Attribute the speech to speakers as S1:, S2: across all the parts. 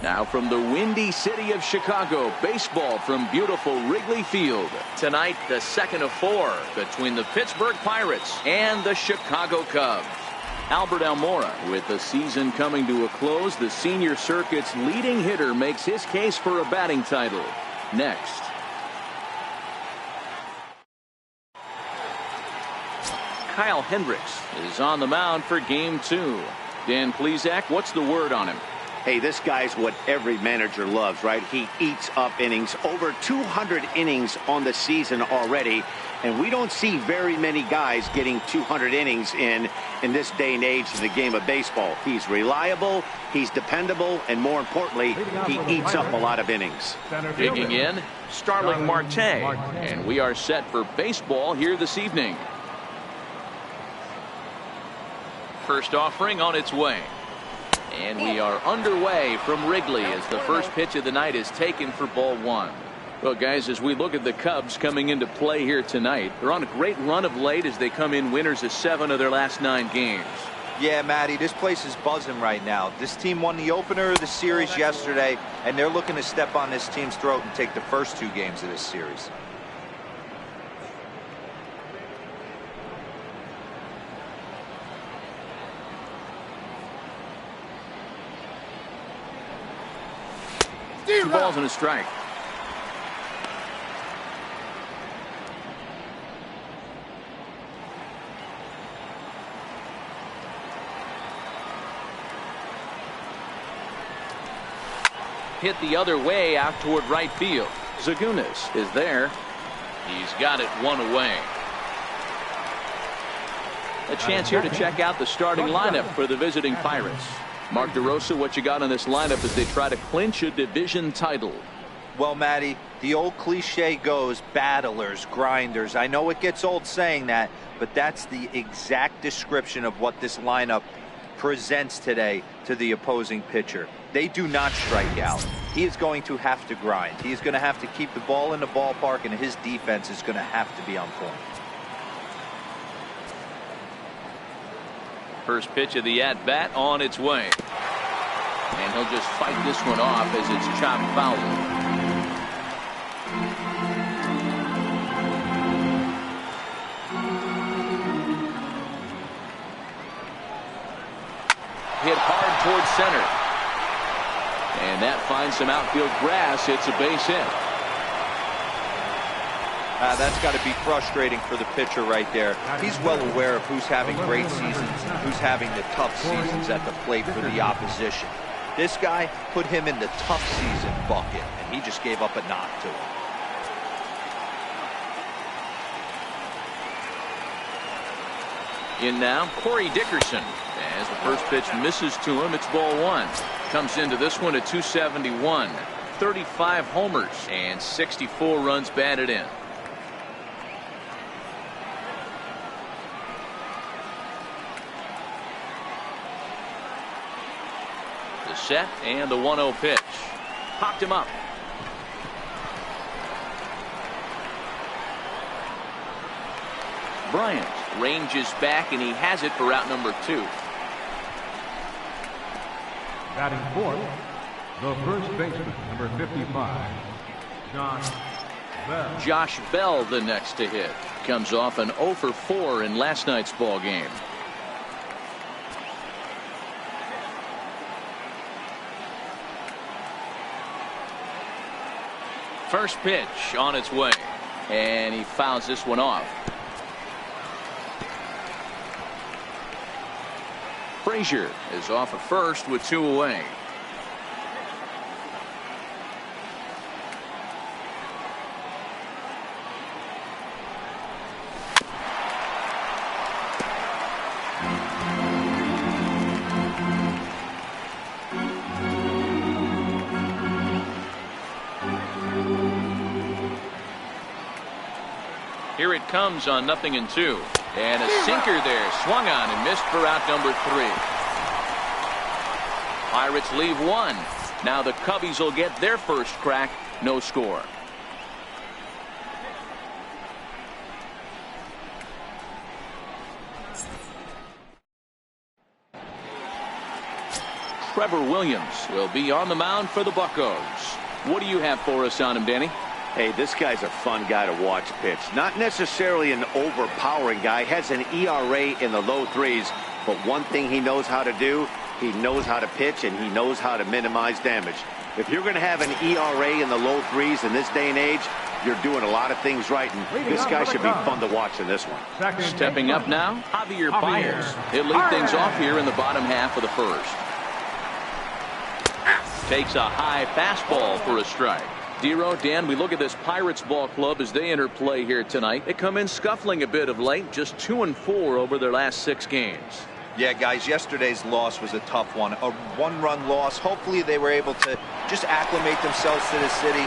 S1: Now from the windy city of Chicago, baseball from beautiful Wrigley Field. Tonight, the second of 4 between the Pittsburgh Pirates and the Chicago Cubs. Albert Almora, with the season coming to a close, the senior circuit's leading hitter makes his case for a batting title. Next. Kyle Hendricks is on the mound for game 2. Dan Plesac, what's the word on him?
S2: Hey, this guy's what every manager loves, right? He eats up innings. Over 200 innings on the season already. And we don't see very many guys getting 200 innings in this day and age of the game of baseball. He's reliable, he's dependable, and more importantly, he eats up a lot of innings.
S1: Digging in, Starling Marte. And we are set for baseball here this evening. First offering on its way. And we are underway from Wrigley as the first pitch of the night is taken for ball 1. Well, guys, as we look at the Cubs coming into play here tonight, they're on a great run of late as they come in winners of 7 of their last 9 games.
S3: Yeah, Matty, this place is buzzing right now. This team won the opener of the series yesterday, and they're looking to step on this team's throat and take the first 2 games of this series.
S1: Two balls and a strike. Hit the other way out toward right field. Zagunis is there. He's got it 1 away. A chance here to check out the starting lineup for the visiting Pirates. Mark DeRosa, what you got on this lineup as they try to clinch a division title?
S3: Well, Matty, the old cliche goes battlers, grinders. I know it gets old saying that, but that's the exact description of what this lineup presents today to the opposing pitcher. They do not strike out. He is going to have to grind. He is going to have to keep the ball in the ballpark, and his defense is going to have to be on point.
S1: First pitch of the at-bat on its way. And he'll just fight this one off as it's chopped foul. Hit hard towards center. And that finds some outfield grass. It's a base hit.
S3: That's got to be frustrating for the pitcher right there. He's well aware of who's having great seasons, who's having the tough seasons at the plate for the opposition. This guy put him in the tough season bucket, and he just gave up a knock to him.
S1: In now, Corey Dickerson. As the first pitch misses to him, it's ball 1. Comes into this one at 271. 35 homers and 64 runs batted in. The set and the 1-0 pitch. Popped him up. Bryant ranges back and he has it for out number 2.
S4: Batting fourth, the first baseman, number 55,
S1: Josh Bell, the next to hit. Comes off an 0 for 4 in last night's ball game. First pitch on its way, and he fouls this one off. Frazier is off at first with 2 away. Here it comes on 0-2. And a sinker there, swung on and missed for out number 3. Pirates leave 1. Now the Cubbies will get their first crack, no score. Trevor Williams will be on the mound for the Buccos. What do you have for us on him, Danny?
S2: Hey, this guy's a fun guy to watch pitch. Not necessarily an overpowering guy. Has an ERA in the low 3s. But one thing he knows how to do, he knows how to pitch, and he knows how to minimize damage. If you're going to have an ERA in the low 3s in this day and age, you're doing a lot of things right, and this guy should be fun to watch in this one.
S1: Stepping up now, Javier Baez. He'll lead things off here in the bottom half of the first. Takes a high fastball for a strike. Dero, Dan, we look at this Pirates ball club as they enter play here tonight. They come in scuffling a bit of late, just 2-4 over their last 6 games.
S3: Yeah, guys, yesterday's loss was a tough one. A one-run loss. Hopefully they were able to just acclimate themselves to the city,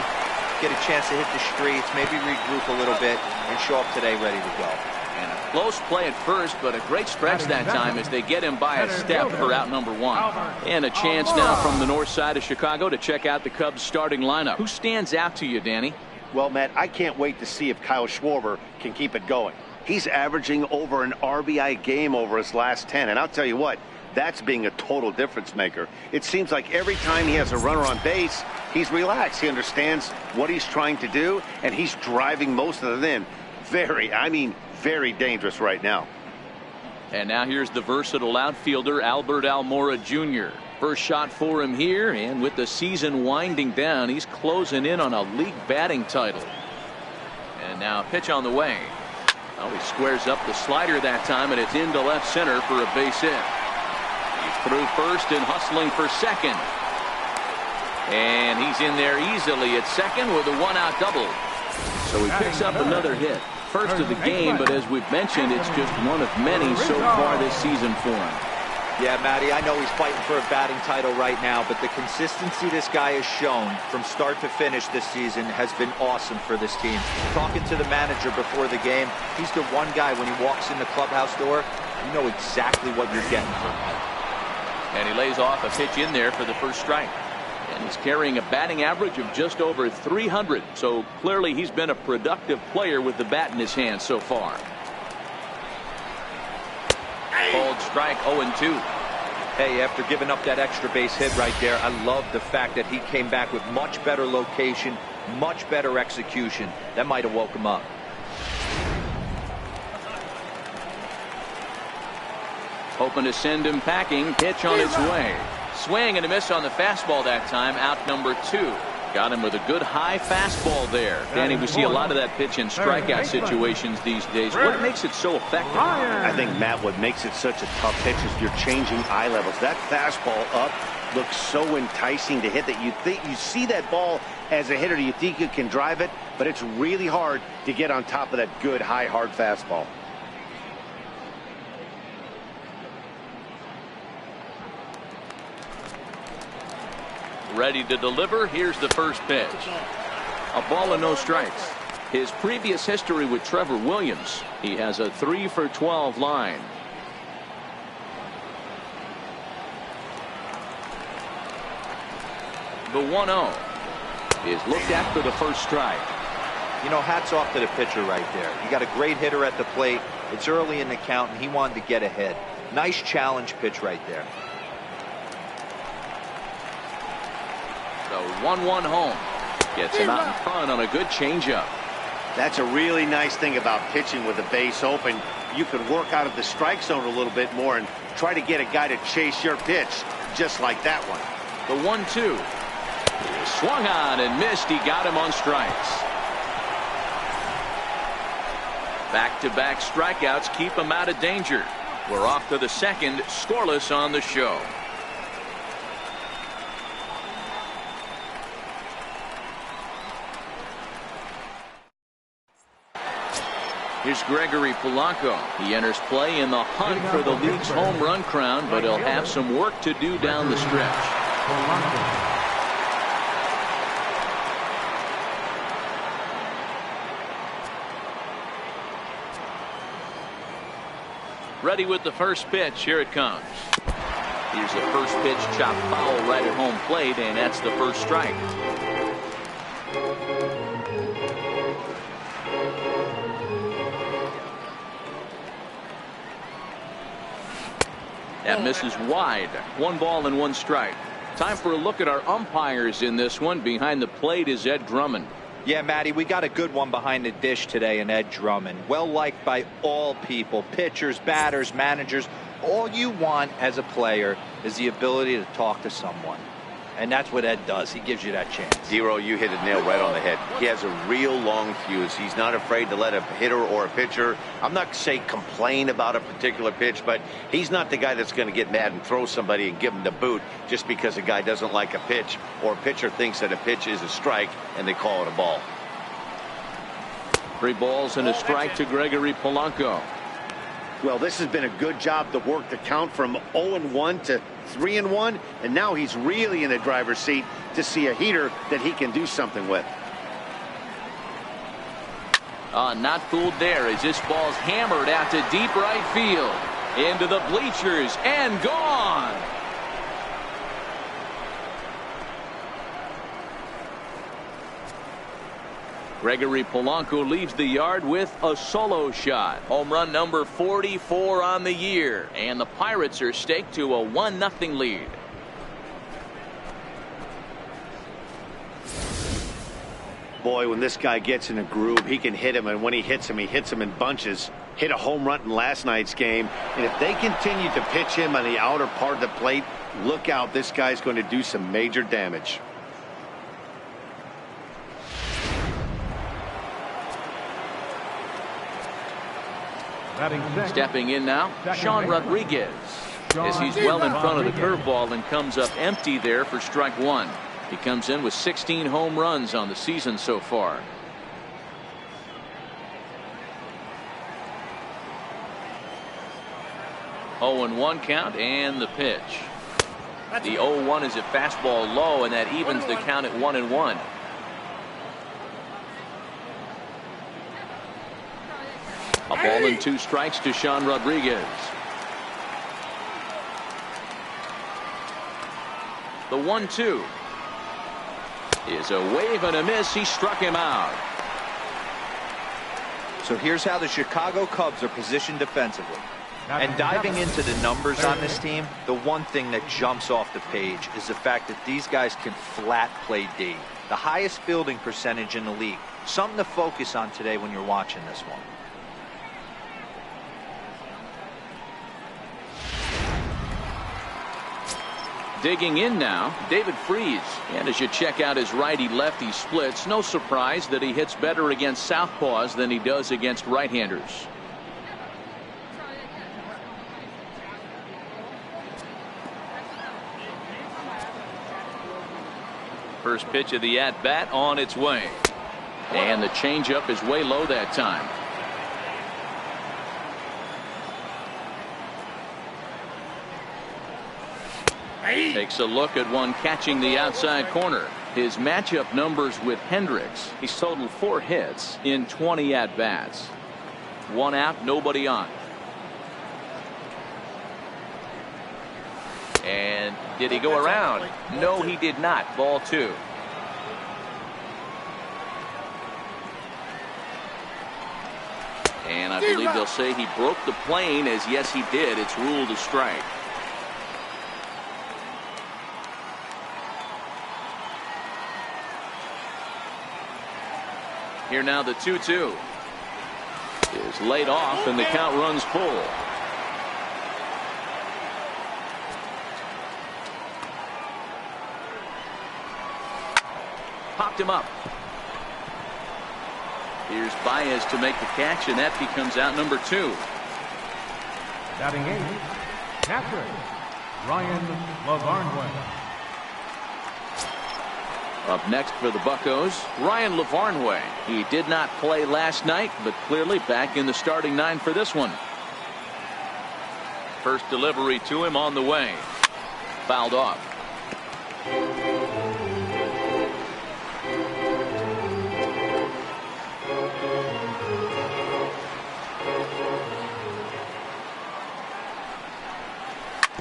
S3: get a chance to hit the streets, maybe regroup a little bit, and show up today ready to go.
S1: And a close play at first, but a great stretch that time as they get him by a step for out number 1. And a chance now from the north side of Chicago to check out the Cubs starting lineup. Who stands out to you, Danny?
S2: Well, Matt, I can't wait to see if Kyle Schwarber can keep it going. He's averaging over an RBI game over his last 10. And I'll tell you what, that's being a total difference maker. It seems like every time he has a runner on base, he's relaxed. He understands what he's trying to do, and he's driving most of it in. Very dangerous right now.
S1: And now here's the versatile outfielder, Albert Almora Jr. First shot for him here, and with the season winding down, he's closing in on a league batting title. And now a pitch on the way. Well, he squares up the slider that time, and it's into left center for a base hit. He's through first and hustling for second. And he's in there easily at second with a 1-out double. So he picks up another hit. First of the game, but as we've mentioned, it's just one of many so far this season for him.
S3: Yeah, Matty, I know he's fighting for a batting title right now, but the consistency this guy has shown from start to finish this season has been awesome for this team. Talking to the manager before the game, he's the one guy when he walks in the clubhouse door, you know exactly what you're getting from him.
S1: And he lays off a pitch in there for the first strike. And he's carrying a batting average of just over 300. So clearly he's been a productive player with the bat in his hand so far. Called strike 0-2.
S3: Hey, after giving up that extra base hit right there, I love the fact that he came back with much better location, much better execution. That might have woke him up.
S1: Hoping to send him packing. Pitch on its way. Swing and a miss on the fastball that time. Out number 2. Got him with a good high fastball there. Danny, we see a lot of that pitch in strikeout situations these days. What makes it so effective?
S2: I think, Matt, what makes it such a tough pitch is you're changing eye levels. That fastball up looks so enticing to hit that you see that ball as a hitter, you think you can drive it, but it's really hard to get on top of that good high hard fastball.
S1: Ready to deliver. Here's the first pitch. A ball and no strikes. His previous history with Trevor Williams, he has a 3-for-12 line. The 1-0 is looked at for the first strike.
S3: You know, hats off to the pitcher right there. You got a great hitter at the plate. It's early in the count, and he wanted to get ahead. Nice challenge pitch right there.
S1: The 1-1 home. Gets him out in front on a good changeup.
S2: That's a really nice thing about pitching with the base open. You can work out of the strike zone a little bit more and try to get a guy to chase your pitch, just like that one.
S1: The 1-2. Swung on and missed. He got him on strikes. Back-to-back strikeouts keep him out of danger. We're off to the second, scoreless on the show. Here's Gregory Polanco. He enters play in the hunt for the league's home run crown, but he'll have some work to do down the stretch. Ready with the first pitch. Here it comes. Here's the first pitch, chopped foul right at home plate, and that's the first strike. That misses wide. 1 ball and 1 strike. Time for a look at our umpires in this one. Behind the plate is Ed Drummond.
S3: Yeah, Matty, we got a good one behind the dish today in Ed Drummond. Well liked by all people, pitchers, batters, managers. All you want as a player is the ability to talk to someone. And that's what Ed does. He gives you that chance.
S2: Zero, you hit a nail right on the head. He has a real long fuse. He's not afraid to let a hitter or a pitcher, I'm not saying complain about a particular pitch, but he's not the guy that's going to get mad and throw somebody and give him the boot just because a guy doesn't like a pitch or a pitcher thinks that a pitch is a strike and they call it a ball.
S1: 3 balls and a strike to Gregory Polanco.
S2: Well, this has been a good job to work the count from 0-1 to 3-1, and now he's really in the driver's seat to see a heater that he can do something with.
S1: Not fooled there as this ball's hammered out to deep right field. Into the bleachers and gone. Gregory Polanco leaves the yard with a solo shot. Home run number 44 on the year. And the Pirates are staked to a 1-0 lead.
S2: Boy, when this guy gets in a groove, he can hit him, and when he hits him in bunches. Hit a home run in last night's game, and if they continue to pitch him on the outer part of the plate, look out, this guy's going to do some major damage.
S1: Stepping in now, Sean Rodriguez, as he's well in front of the curveball and comes up empty there for strike 1. He comes in with 16 home runs on the season so far. Oh, and 1 count, and the pitch. The 0-1 is a fastball low, and that evens the count at 1-1. A ball and 2 strikes to Sean Rodriguez. The 1-2 is a wave and a miss. He struck him out.
S3: So here's how the Chicago Cubs are positioned defensively. And diving into the numbers on this team, the one thing that jumps off the page is the fact that these guys can flat play D. The highest fielding percentage in the league. Something to focus on today when you're watching this one.
S1: Digging in now, David Freese. And as you check out his righty-lefty splits, no surprise that he hits better against southpaws than he does against right-handers. First pitch of the at-bat on its way. And the changeup is way low that time. Takes a look at one catching the outside corner. His matchup numbers with Hendricks. He's totaled 4 hits in 20 at-bats. 1 out, nobody on. And did he go around? No, he did not. Ball 2. And I believe they'll say he broke the plane, as yes, he did. It's ruled a strike. Here now the 2-2 is laid off, and the count runs full. Popped him up. Here's Baez to make the catch, and that becomes out number 2.
S4: Batting 8, catcher Ryan LaVarnway.
S1: Up next for the Buccos, Ryan LaVarnway. He did not play last night, but clearly back in the starting 9 for this one. First delivery to him on the way. Fouled off.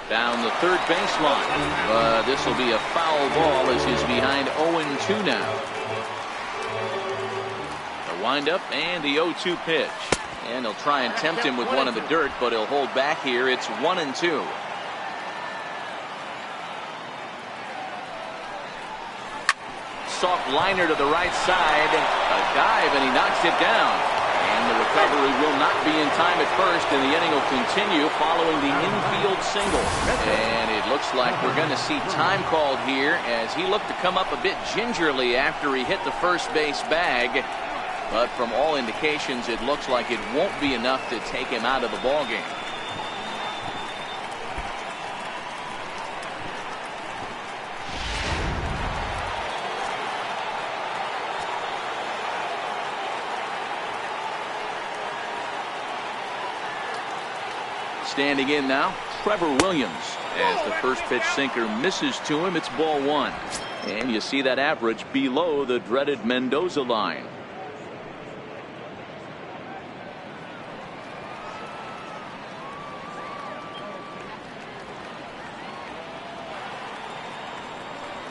S1: Down the third baseline. This will be a foul ball as he's behind 0-2 now. The windup and the 0-2 pitch. And they'll try and tempt him with one in the dirt, but he'll hold back here. It's 1-2. soft liner to the right side. A dive, and he knocks it down. And the recovery will not be in time at first, and the inning will continue following the infield single. And it looks like we're going to see time called here as he looked to come up a bit gingerly after he hit the first base bag. But from all indications, it looks like it won't be enough to take him out of the ballgame. Standing in now, Trevor Williams, as the first pitch sinker misses to him. It's ball one. And you see that average below the dreaded Mendoza line.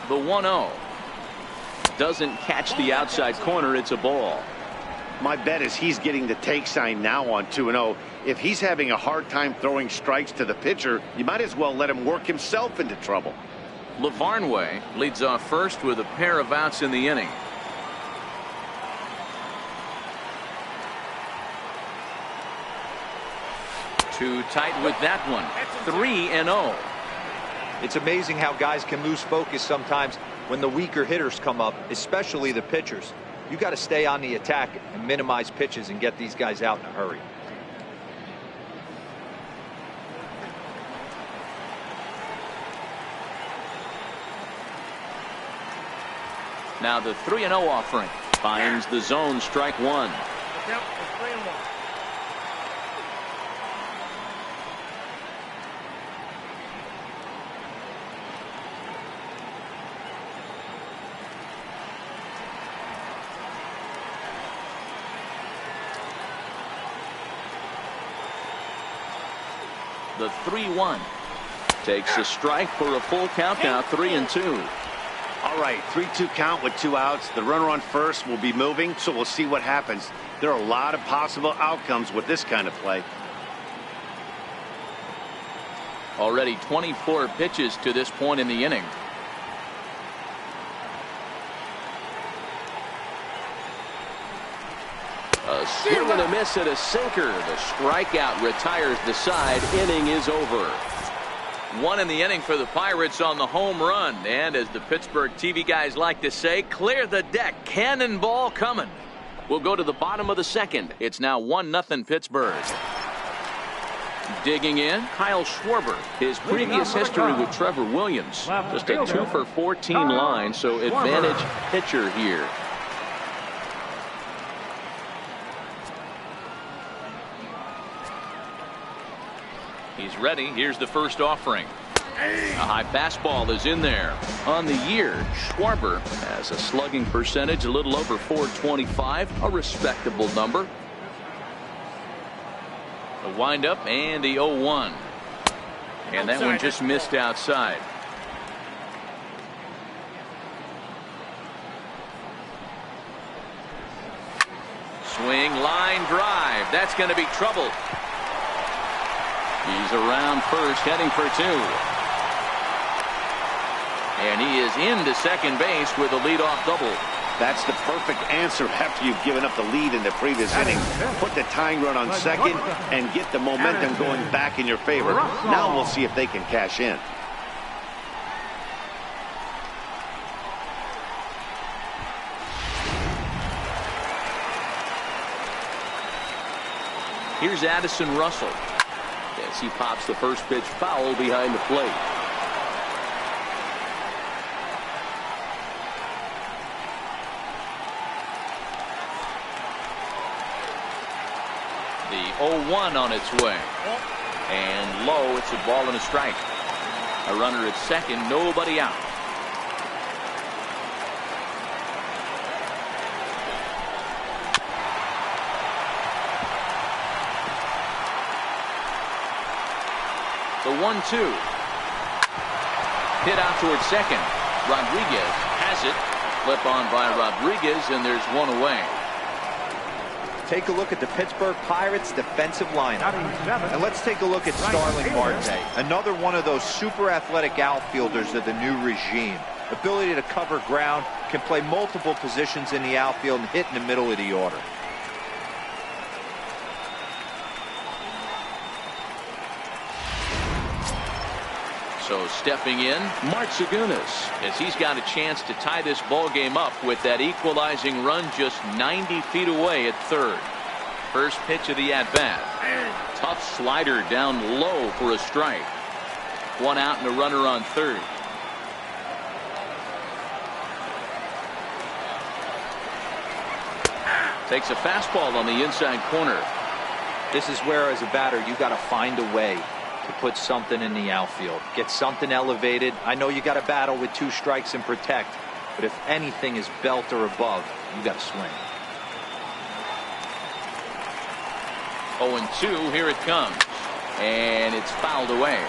S1: The 1-0 doesn't catch the outside corner. It's a ball.
S2: My bet is he's getting the take sign now on 2-0. If he's having a hard time throwing strikes to the pitcher, you might as well let him work himself into trouble.
S1: LaVarnway leads off first with a pair of outs in the inning. Too tight with that one. 3-0.
S3: It's amazing how guys can lose focus sometimes when the weaker hitters come up, especially the pitchers. You got to stay on the attack and minimize pitches and get these guys out in a hurry.
S1: Now the 3-0 offering finds the zone, strike one. The 3-1 takes a strike for a full count now. 3-2.
S2: All right, 3-2 count with 2 outs. The runner on first will be moving, so we'll see what happens. There are a lot of possible outcomes with this kind of play.
S1: Already 24 pitches to this point in the inning. A swing and a miss at a sinker. The strikeout retires the side. Inning is over. One in the inning for the Pirates on the home run. And as the Pittsburgh TV guys like to say, clear the deck. Cannonball coming. We'll go to the bottom of the second. It's now 1-0 Pittsburgh. Digging in, Kyle Schwarber. His previous history with Trevor Williams. Just a 2 for 14 line, so advantage pitcher here. He's ready. Here's the first offering. A high fastball is in there. On the year, Schwarber has a slugging percentage a little over .425, a respectable number. The windup and the 0-1. And that one just missed outside. Swing, line drive. That's going to be trouble. He's around first, heading for 2. And he is into second base with a leadoff double.
S2: That's the perfect answer after you've given up the lead in the previous inning. Put the tying run on second and get the momentum going back in your favor. Now we'll see if they can cash in.
S1: Here's Addison Russell as he pops the first pitch foul behind the plate. The 0-1 on its way. And low, it's a ball and a strike. A runner at second, nobody out. The 1-2. Hit out towards second. Rodriguez has it. Flip on by Rodriguez, and there's one away.
S3: Take a look at the Pittsburgh Pirates defensive lineup. And let's take a look at Starling Marte, another one of those super athletic outfielders of the new regime. Ability to cover ground, can play multiple positions in the outfield and hit in the middle of the order.
S1: So stepping in, Mart Segunas, as he's got a chance to tie this ball game up with that equalizing run just 90 feet away at third. First pitch of the at-bat. Tough slider down low for a strike. One out and a runner on third. Takes a fastball on the inside corner.
S3: This is where, as a batter, you got to find a way to put something in the outfield. Get something elevated. I know you got to battle with 2 strikes and protect, but if anything is belt or above, you got to swing.
S1: 0-2, here it comes. And it's fouled away.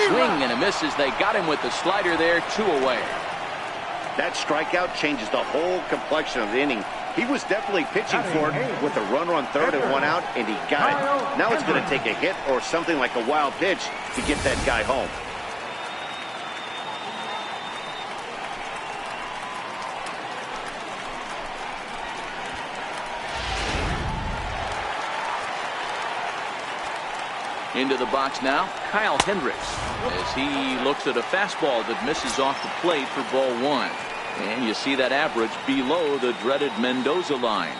S1: Swing and a miss as they got him with the slider there. 2 away.
S2: That strikeout changes the whole complexion of the inning. He was definitely pitching for it with a runner on third and 1 out, and he got it. Now it's going to take a hit or something like a wild pitch to get that guy home.
S1: Into the box now, Kyle Hendricks, as he looks at a fastball that misses off the plate for ball 1. And you see that average below the dreaded Mendoza line.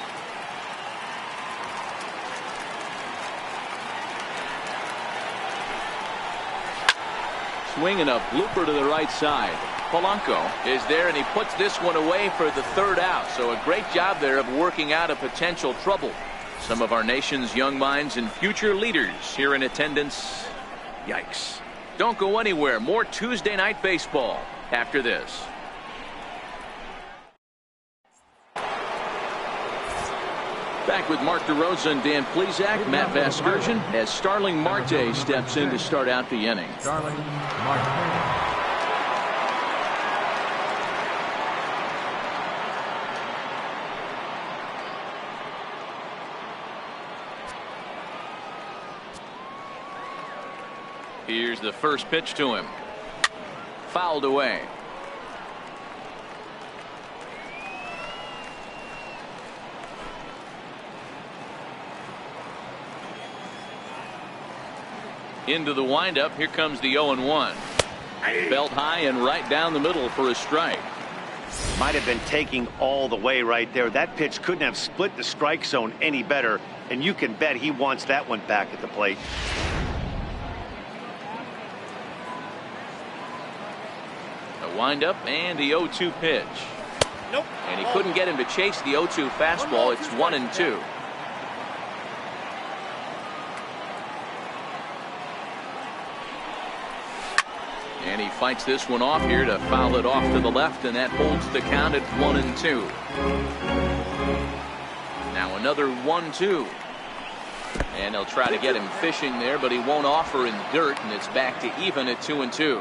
S1: Swinging a blooper to the right side. Polanco is there, and he puts this one away for the third out. So a great job there of working out a potential trouble. Some of our nation's young minds and future leaders here in attendance. Yikes. Don't go anywhere. More Tuesday Night Baseball after this. Back with Mark DeRosa and Dan Plesac, Matt Vasgersian, as Starling Marte steps in to start out the inning.
S4: Starling Marte.
S1: Here's the first pitch to him. Fouled away. Into the windup. Here comes the 0-1. Belt high and right down the middle for a strike.
S2: Might have been taking all the way right there. That pitch couldn't have split the strike zone any better, and you can bet he wants that one back at the plate.
S1: Windup and the 0-2 pitch.
S2: Nope.
S1: And he couldn't get him to chase the 0-2 fastball. It's 1-2. And he fights this one off here to foul it off to the left, and that holds the count at 1-2. Now another 1-2. And they'll try to get him fishing there, but he won't offer in the dirt, and it's back to even at 2-2.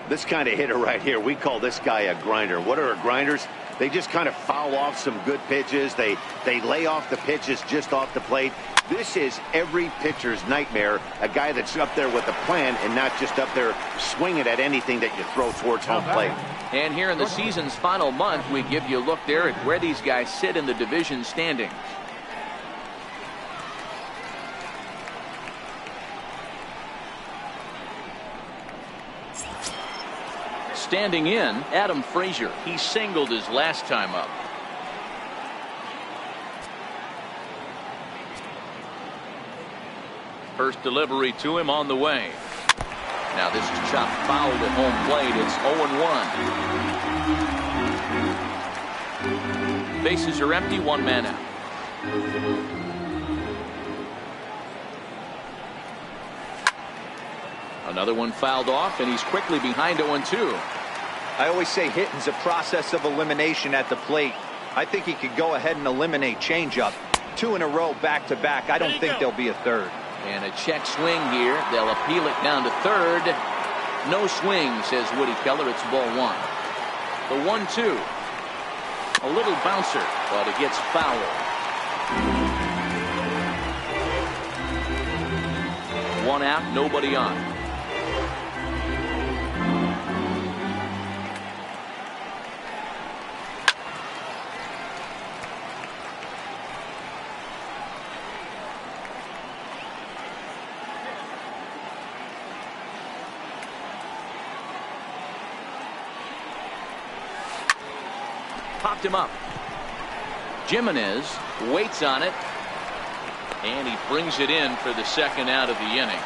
S2: This kind of hitter right here, we call this guy a grinder. What are grinders? They just kind of foul off some good pitches. They lay off the pitches just off the plate. This is every pitcher's nightmare, a guy that's up there with a plan and not just up there swinging at anything that you throw towards home plate.
S1: And here in the season's final month, we give you a look there at where these guys sit in the division standings. Standing in, Adam Frazier. He singled his last time up. First delivery to him on the way. Now this is chopped foul at home plate. It's 0-1. Bases are empty, 1 man out. Another one fouled off, and he's quickly behind 0-2.
S3: I always say hitting's a process of elimination at the plate. I think he could go ahead and eliminate changeup. 2 in a row back-to-back. I don't think there'll be a third.
S1: And a check swing here. They'll appeal it down to third. No swing, says Woody Keller. It's ball 1. The 1-2. A little bouncer, but it gets fouled. 1 out, nobody on. Popped him up. Jimenez waits on it, and he brings it in for the second out of the inning.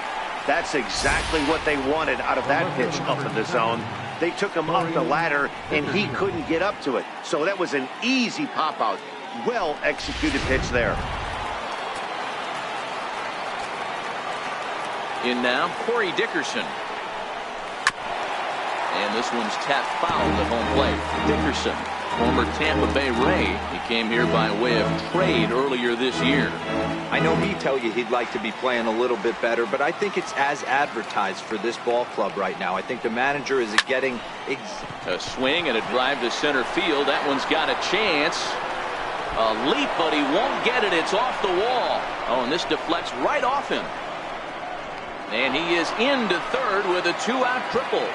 S2: That's exactly what they wanted out of that pitch up in the zone. They took him up the ladder, and he couldn't get up to it. So that was an easy pop-out. Well-executed pitch there.
S1: In now, Corey Dickerson. And this one's tapped foul at home plate. Dickerson, former Tampa Bay Ray. He came here by way of trade earlier this year.
S3: I know he'd tell you he'd like to be playing a little bit better, but I think it's as advertised for this ball club right now. I think the manager is getting
S1: a swing and a drive to center field. That one's got a chance. A leap, but he won't get it. It's off the wall. Oh, and this deflects right off him. And he is into third with a 2-out triple.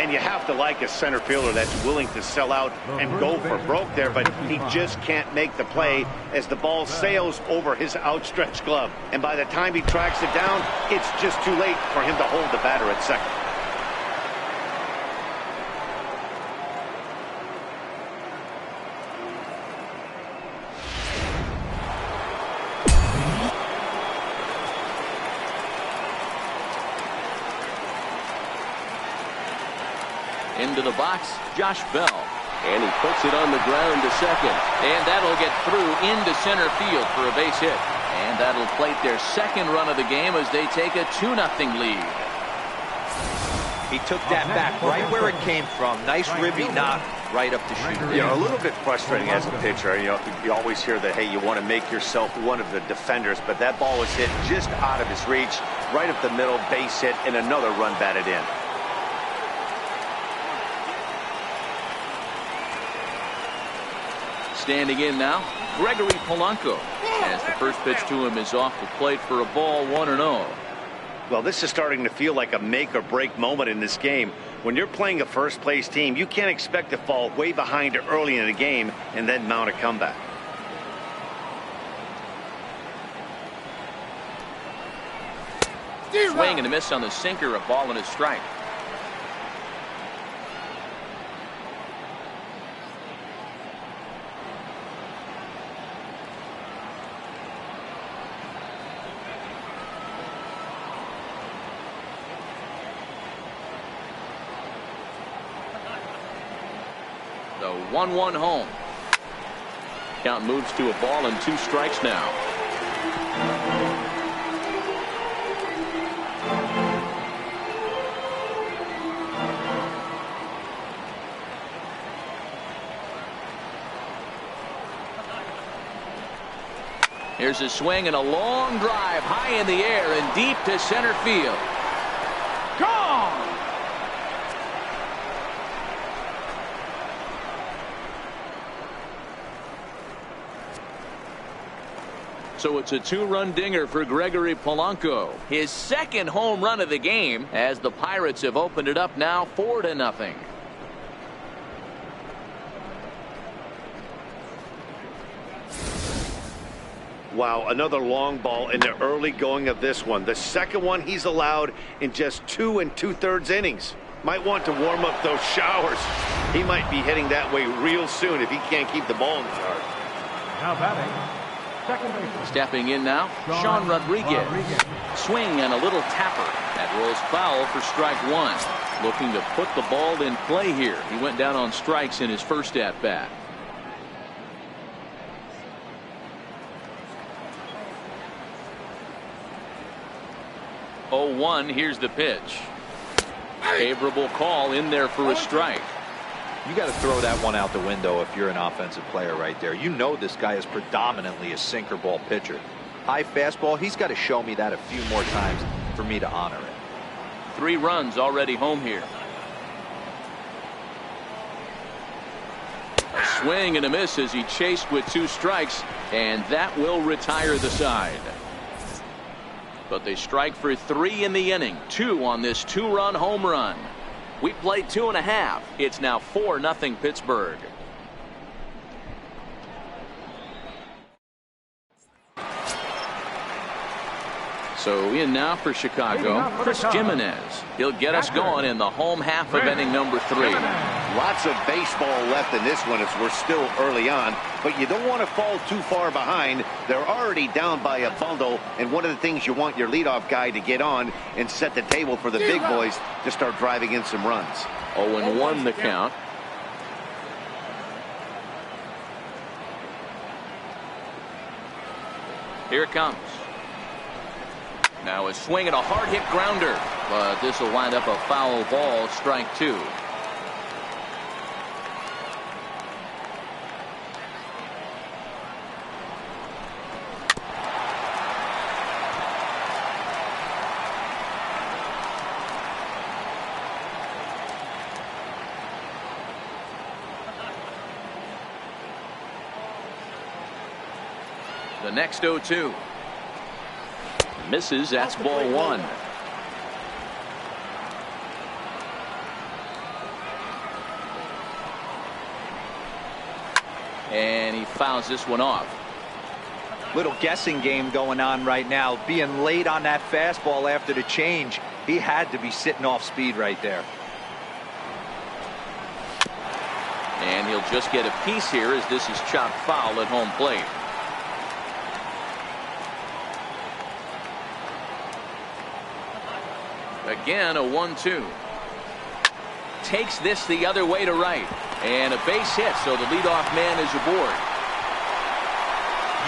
S2: And you have to like a center fielder that's willing to sell out and go for broke there, but he just can't make the play as the ball sails over his outstretched glove. And by the time he tracks it down, it's just too late for him to hold the batter at second.
S1: Into the box, Josh Bell. And he puts it on the ground to second. And that'll get through into center field for a base hit. And that'll plate their second run of the game as they take a 2-0 lead.
S3: He took that back right where it came from. Nice ribby knock right up the shoot.
S2: You know, a little bit frustrating as a pitcher. You know, you always hear that, hey, you want to make yourself one of the defenders, but that ball was hit just out of his reach, right up the middle, base hit, and another run batted in.
S1: Standing in now, Gregory Polanco, as the first pitch to him is off the plate for a ball, 1-0.
S2: Well, this is starting to feel like a make-or-break moment in this game. When you're playing a first-place team, you can't expect to fall way behind early in the game and then mount a comeback.
S1: Swing and a miss on the sinker, a ball and a strike. The 1-1 home. Count moves to a ball and 2 strikes now. Here's a swing and a long drive high in the air and deep to center field. Gone! So it's a 2-run dinger for Gregory Polanco. His second home run of the game as the Pirates have opened it up now 4-0.
S2: Wow, another long ball in the early going of this one. The second one he's allowed in just 2 2/3 innings. Might want to warm up those showers. He might be heading that way real soon if he can't keep the ball in the yard.
S4: Now batting, second baseman.
S1: Stepping in now, Sean Rodriguez. Swing and a little tapper. That rolls foul for strike 1. Looking to put the ball in play here. He went down on strikes in his first at-bat. Oh, 1, here's the pitch. Favorable call in there for a strike.
S3: You got to throw that one out the window if you're an offensive player right there. You know this guy is predominantly a sinker ball pitcher. High fastball, he's got to show me that a few more times for me to honor it.
S1: 3 runs already home here. A swing and a miss as he chased with 2 strikes, and that will retire the side. But they strike for 3 in the inning. 2 on this 2-run home run. We played 2.5. It's now 4-0 Pittsburgh. So in now for Chicago, Chris Gimenez. He'll get us going in the home half of inning number 3.
S2: Lots of baseball left in this one as we're still early on, but you don't want to fall too far behind. They're already down by a bundle, and one of the things you want your leadoff guy to get on and set the table for the big boys to start driving in some runs.
S1: 0-1 the count. Here it comes. Now a swing and a hard hit grounder, but this will wind up a foul ball, strike 2. The next 0-2. Misses. That's ball 1. And he fouls this one off.
S3: Little guessing game going on right now. Being late on that fastball after the change. He had to be sitting off speed right there.
S1: And he'll just get a piece here as this is chopped foul at home plate. Again, a 1-2. Takes this the other way to right. And a base hit, so the leadoff man is aboard.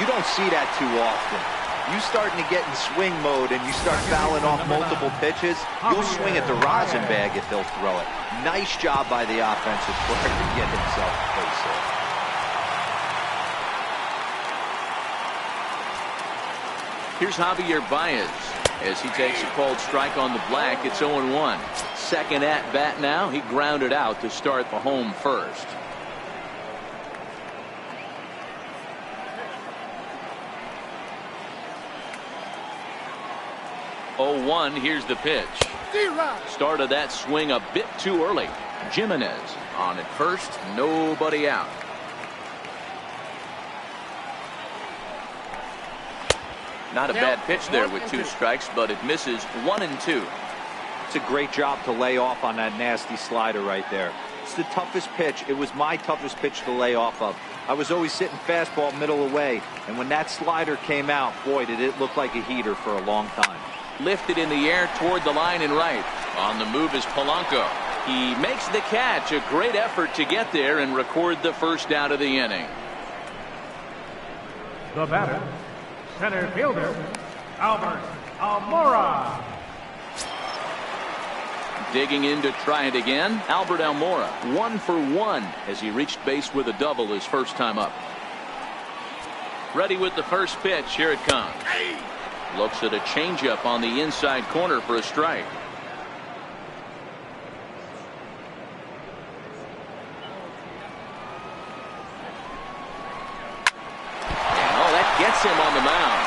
S3: You don't see that too often. You starting to get in swing mode and you start fouling off multiple pitches, you'll swing at the rosin bag if they'll throw it. Nice job by the offensive player to get himself a base hit.
S1: Here's Javier Baez as he takes a called strike on the black. It's 0-1. Second at bat now. He grounded out to start the home first. Oh, 1. Here's the pitch. Started that swing a bit too early. Gimenez on at first. Nobody out. Not a bad pitch there with 2 strikes, but it misses 1 and 2.
S3: It's a great job to lay off on that nasty slider right there. It's the toughest pitch. It was my toughest pitch to lay off of. I was always sitting fastball middle away, and when that slider came out, boy, did it look like a heater for a long time.
S1: Lifted in the air toward the line and right. On the move is Polanco. He makes the catch. A great effort to get there and record the first out of the inning.
S4: The batter, center fielder, Albert Almora.
S1: Digging in to try it again, Albert Almora. 1 for 1 as he reached base with a double his first time up. Ready with the first pitch. Here it comes. Looks at a changeup on the inside corner for a strike. Gets him on the mound.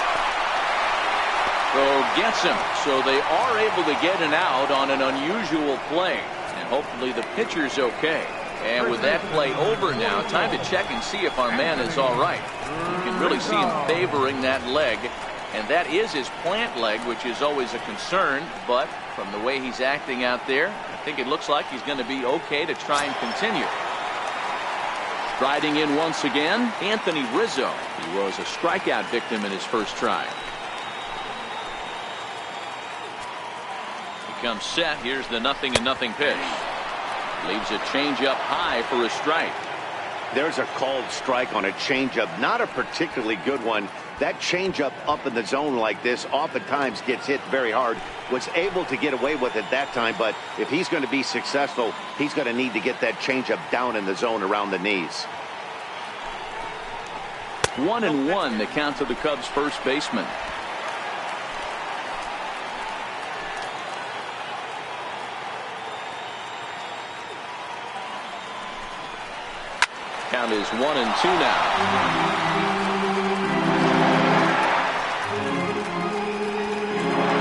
S1: So gets him. So they are able to get an out on an unusual play. And hopefully the pitcher's okay. And with that play over now, time to check and see if our man is all right. You can really see him favoring that leg. And that is his plant leg, which is always a concern. But from the way he's acting out there, I think it looks like he's going to be okay to try and continue. Striding in once again, Anthony Rizzo. He was a strikeout victim in his first try. He comes set. Here's the 0-0 pitch. Leaves a changeup high for a strike.
S2: There's a called strike on a changeup. Not a particularly good one. That changeup up in the zone like this oftentimes gets hit very hard. Was able to get away with it that time, but if he's going to be successful, he's going to need to get that changeup down in the zone around the knees.
S1: 1-1 the count to the Cubs first baseman. Count is 1-2 now.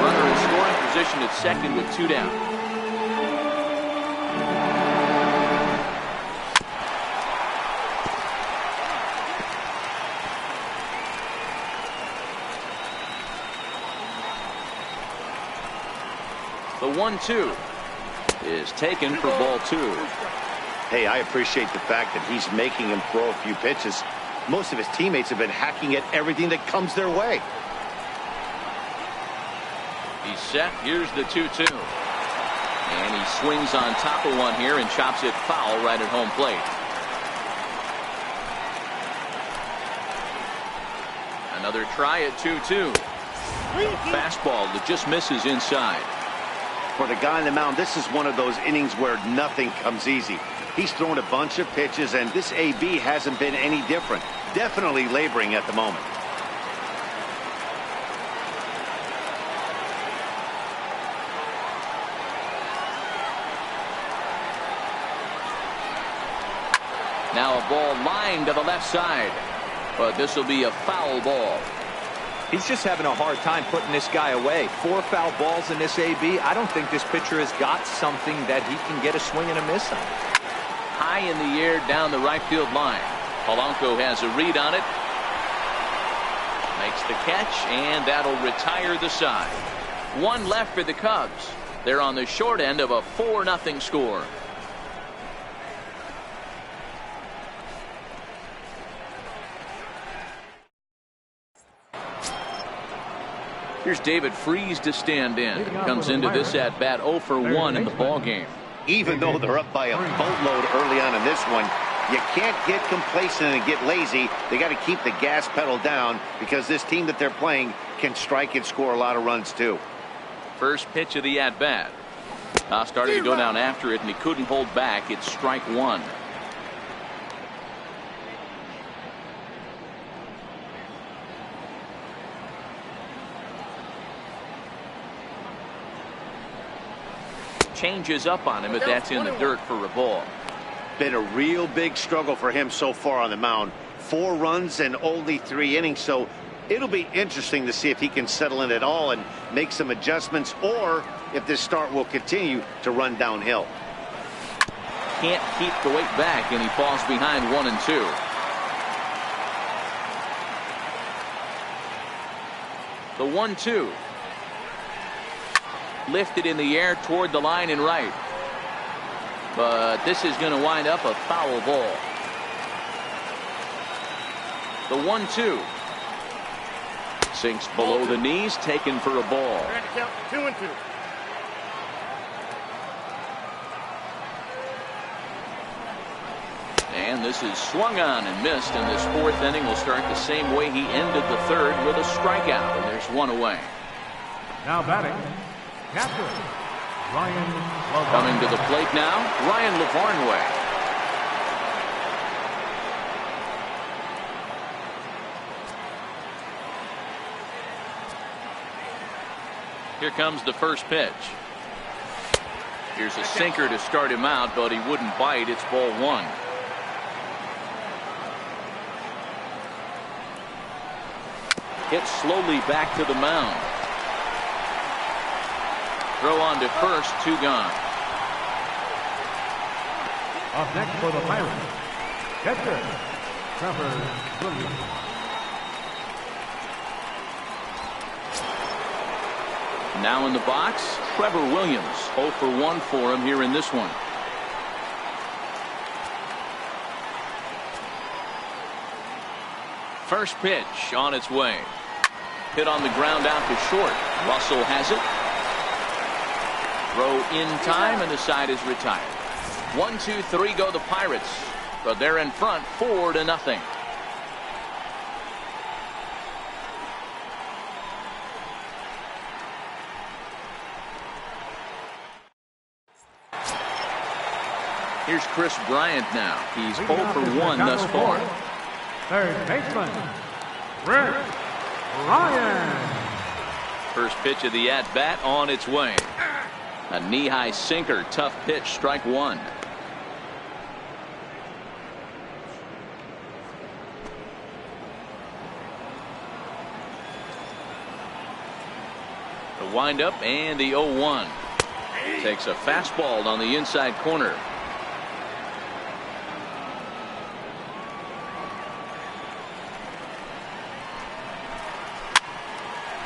S1: Runner in scoring position at second with 2 down. The 1-2 is taken for ball 2.
S2: Hey, I appreciate the fact that he's making him throw a few pitches. Most of his teammates have been hacking at everything that comes their way.
S1: He's set. Here's the 2-2. And he swings on top of one here and chops it foul right at home plate. Another try at 2-2. Fastball that just misses inside.
S2: For the guy on the mound, this is one of those innings where nothing comes easy. He's thrown a bunch of pitches, and this AB hasn't been any different. Definitely laboring at the moment.
S1: Now a ball lined to the left side, but this will be a foul ball.
S3: He's just having a hard time putting this guy away. 4 foul balls in this AB. I don't think this pitcher has got something that he can get a swing and a miss on.
S1: High in the air down the right field line. Polanco has a read on it. Makes the catch, and that'll retire the side. 1 left for the Cubs. They're on the short end of a 4-0 score. Here's David Freese to stand in. Comes into this at bat 0 for 1 in the ball game.
S2: Even though they're up by a boatload early on in this one, you can't get complacent and get lazy. They got to keep the gas pedal down because this team that they're playing can strike and score a lot of runs too.
S1: First pitch of the at bat. Started to go down after it, and he couldn't hold back. It's strike 1. Changes up on him, but that's in the dirt for a ball.
S2: Been a real big struggle for him so far on the mound. 4 runs and only 3 innings, so it'll be interesting to see if he can settle in at all and make some adjustments, or if this start will continue to run downhill.
S1: Can't keep the weight back, and he falls behind 1-2. The 1-2. Lifted in the air toward the line and right. But this is going to wind up a foul ball. The 1-2. Sinks below the knees, taken for a ball.
S5: 2-2.
S1: And this is swung on and missed, and this 4th inning will start the same way he ended the 3rd, with a strikeout, and there's 1 away.
S4: Now batting, catcher, Ryan LaVarnway.
S1: Coming to the plate now, Ryan LaVarnway. Here comes the first pitch. Here's a sinker to start him out, but he wouldn't bite. It's ball 1. Hit slowly back to the mound. Throw on to first, 2 gone.
S4: Up next for the Pirates, catcher, Trevor Williams.
S1: Now in the box, Trevor Williams. 0 for 1 for him here in this one. First pitch on its way. Hit on the ground out to short. Russell has it. Throw in time, and the side is retired. 1, 2, 3 go the Pirates, but they're in front 4-0. Here's Chris Bryant now. He's 0
S4: Leading off
S1: for
S4: is
S1: 1 thus
S4: Chicago
S1: far.
S4: four, third baseman, Chris Bryant.
S1: First pitch of the at-bat on its way. A knee-high sinker, tough pitch, strike one. The windup and the 0-1. Takes a fastball on the inside corner.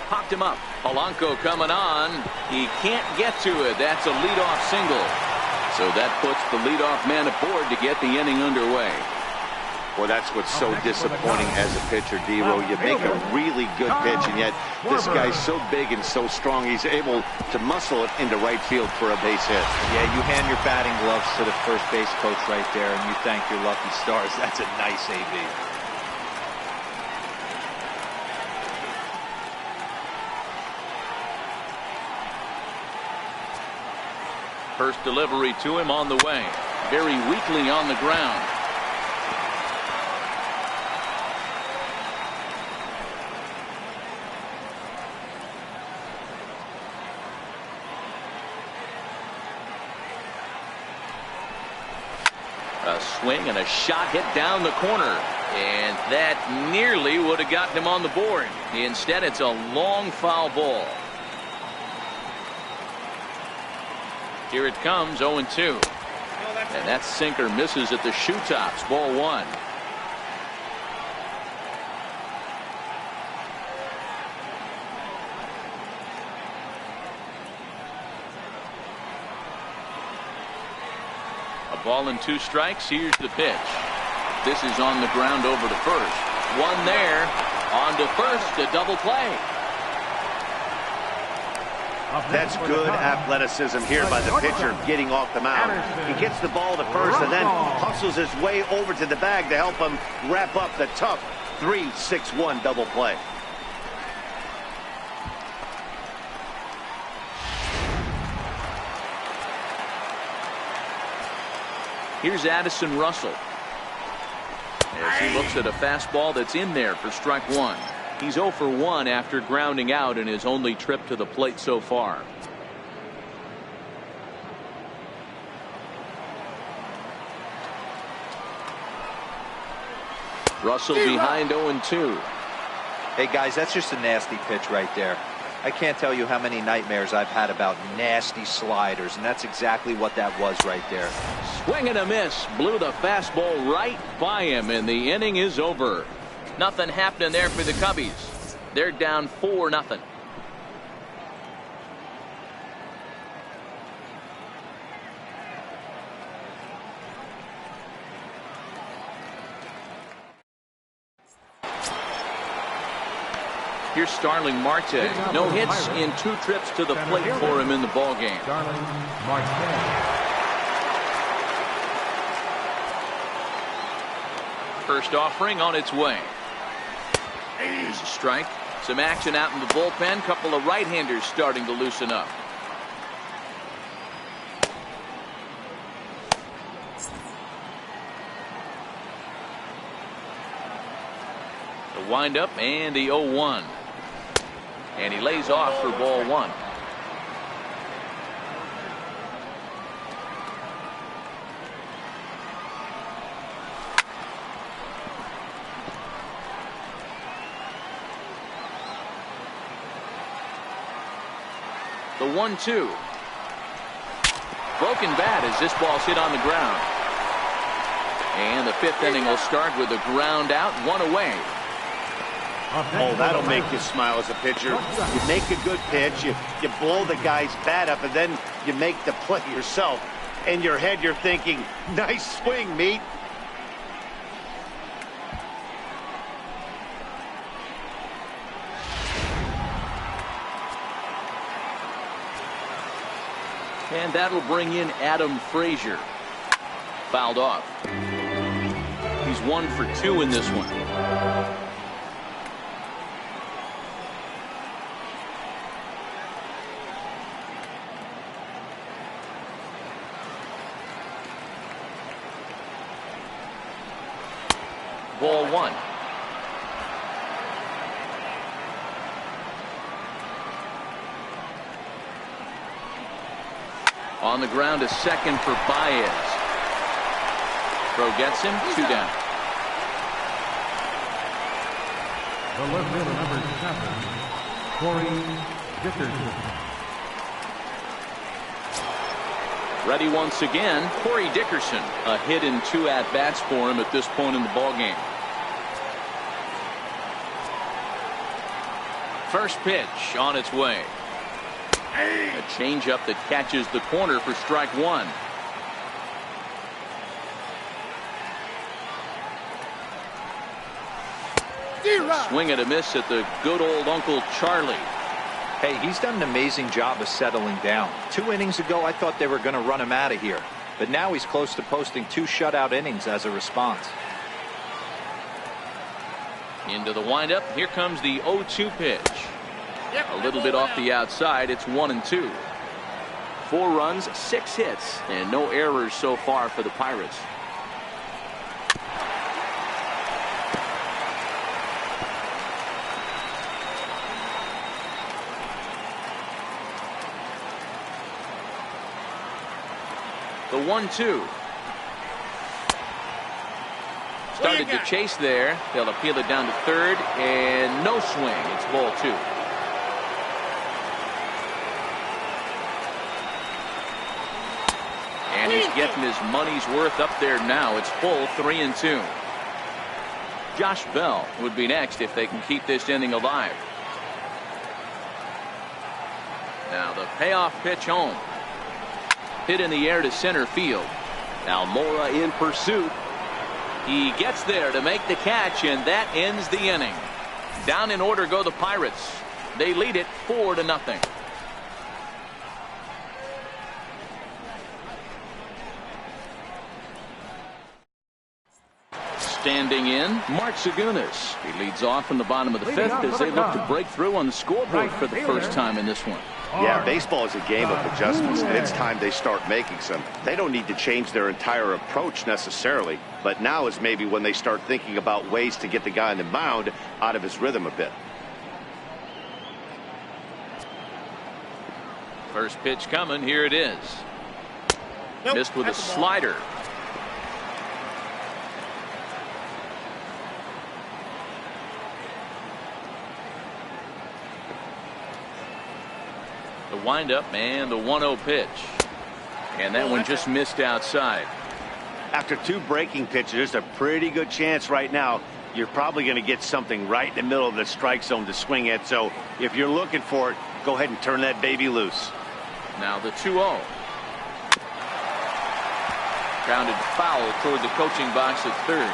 S1: Popped him up. Polanco coming on. He can't get to it. That's a leadoff single. So that puts the leadoff man aboard to get the inning underway.
S2: Well, that's what's so disappointing as a pitcher, Dero. You make a really good pitch, and yet this guy's so big and so strong, he's able to muscle it into right field for a base hit.
S3: Yeah, you hand your batting gloves to the first base coach right there, and you thank your lucky stars. That's a nice AB.
S1: First delivery to him on the way. Very weakly on the ground. A swing and a shot hit down the corner. And that nearly would have gotten him on the board. Instead, it's a long foul ball. Here it comes, 0-2. And that sinker misses at the shoe tops, ball one. A ball and 2 strikes. Here's the pitch. This is on the ground over to first. One there. On to first, a double play.
S2: That's good athleticism here by the pitcher, getting off the mound. He gets the ball to first and then hustles his way over to the bag to help him wrap up the tough 3-6-1 double play.
S1: Here's Addison Russell as he looks at a fastball that's in there for strike one. He's 0 for 1 after grounding out in his only trip to the plate so far. Russell behind 0-2.
S3: Hey, guys, that's just a nasty pitch right there. I can't tell you how many nightmares I've had about nasty sliders, and that's exactly what that was right there.
S1: Swing and a miss. Blew the fastball right by him, and the inning is over. Nothing happening there for the Cubbies. They're down 4-0. Here's Starling Marte. No hits in 2 trips to the plate for him in the ballgame.
S4: Starling Marte.
S1: First offering on its way. Here's a strike. Some action out in the bullpen. Couple of right-handers starting to loosen up. The windup and the 0-1. And he lays off for ball one. The 1-2. Broken bat as this ball's hit on the ground. And the 5th inning will start with a ground out, 1 away.
S2: Oh, that'll make you smile as a pitcher. You make a good pitch, you blow the guy's bat up, and then you make the play yourself. In your head, you're thinking, nice swing, meat.
S1: And that'll bring in Adam Frazier. Fouled off. He's 1 for 2 in this one. Ball one. On the ground, a second for Baez. Throw gets him, 2 down.
S4: The left fielder, number 7, Corey Dickerson.
S1: Ready once again, Corey Dickerson. A hit in 2 at-bats for him at this point in the ballgame. First pitch on its way. A changeup that catches the corner for strike 1. Swing and a miss at the good old Uncle Charlie.
S3: Hey, he's done an amazing job of settling down. 2 innings ago, I thought they were going to run him out of here. But now he's close to posting 2 shutout innings as a response.
S1: Into the windup. Here comes the 0-2 pitch. A little bit off the outside. It's 1-2. 4 runs, 6 hits, and no errors so far for the Pirates. The 1-2. Started to chase there. They'll appeal it down to third, and no swing. It's ball 2. And he's getting his money's worth up there now. It's full, 3-2. Josh Bell would be next if they can keep this inning alive. Now the payoff pitch home. Hit in the air to center field. Almora in pursuit. He gets there to make the catch, and that ends the inning. Down in order go the Pirates. They lead it 4-0. Standing in, Mark Zagunis. He leads off in the bottom of the 5th as they look to break through on the scoreboard for the first time in this one.
S2: Yeah, baseball is a game of adjustments, and it's time they start making some. They don't need to change their entire approach necessarily, but now is maybe when they start thinking about ways to get the guy on the mound out of his rhythm a bit.
S1: First pitch coming. Here it is. Missed with a slider. The windup and the 1-0 pitch. And that one just missed outside.
S2: After 2 breaking pitches, there's a pretty good chance right now you're probably going to get something right in the middle of the strike zone to swing at. So if you're looking for it, go ahead and turn that baby loose.
S1: Now the 2-0. Grounded foul toward the coaching box at third.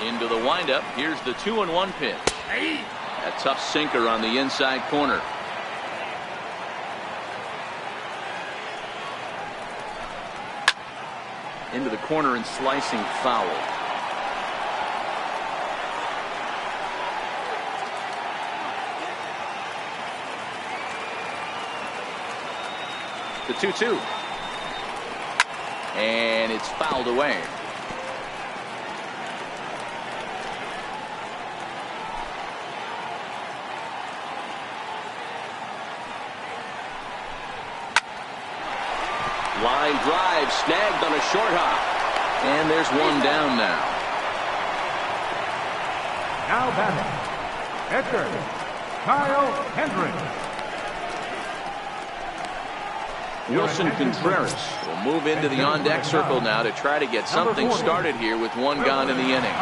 S1: Into the windup. Here's the 2-1 pitch. A tough sinker on the inside corner. Into the corner and slicing foul. The 2-2. And it's fouled away. Line drive snagged on a short hop. And there's one down now.
S4: Now batting, Edgar Kyle Hendricks.
S1: Wilson Contreras will move into the on-deck circle now to try to get something started here with one gone in the inning.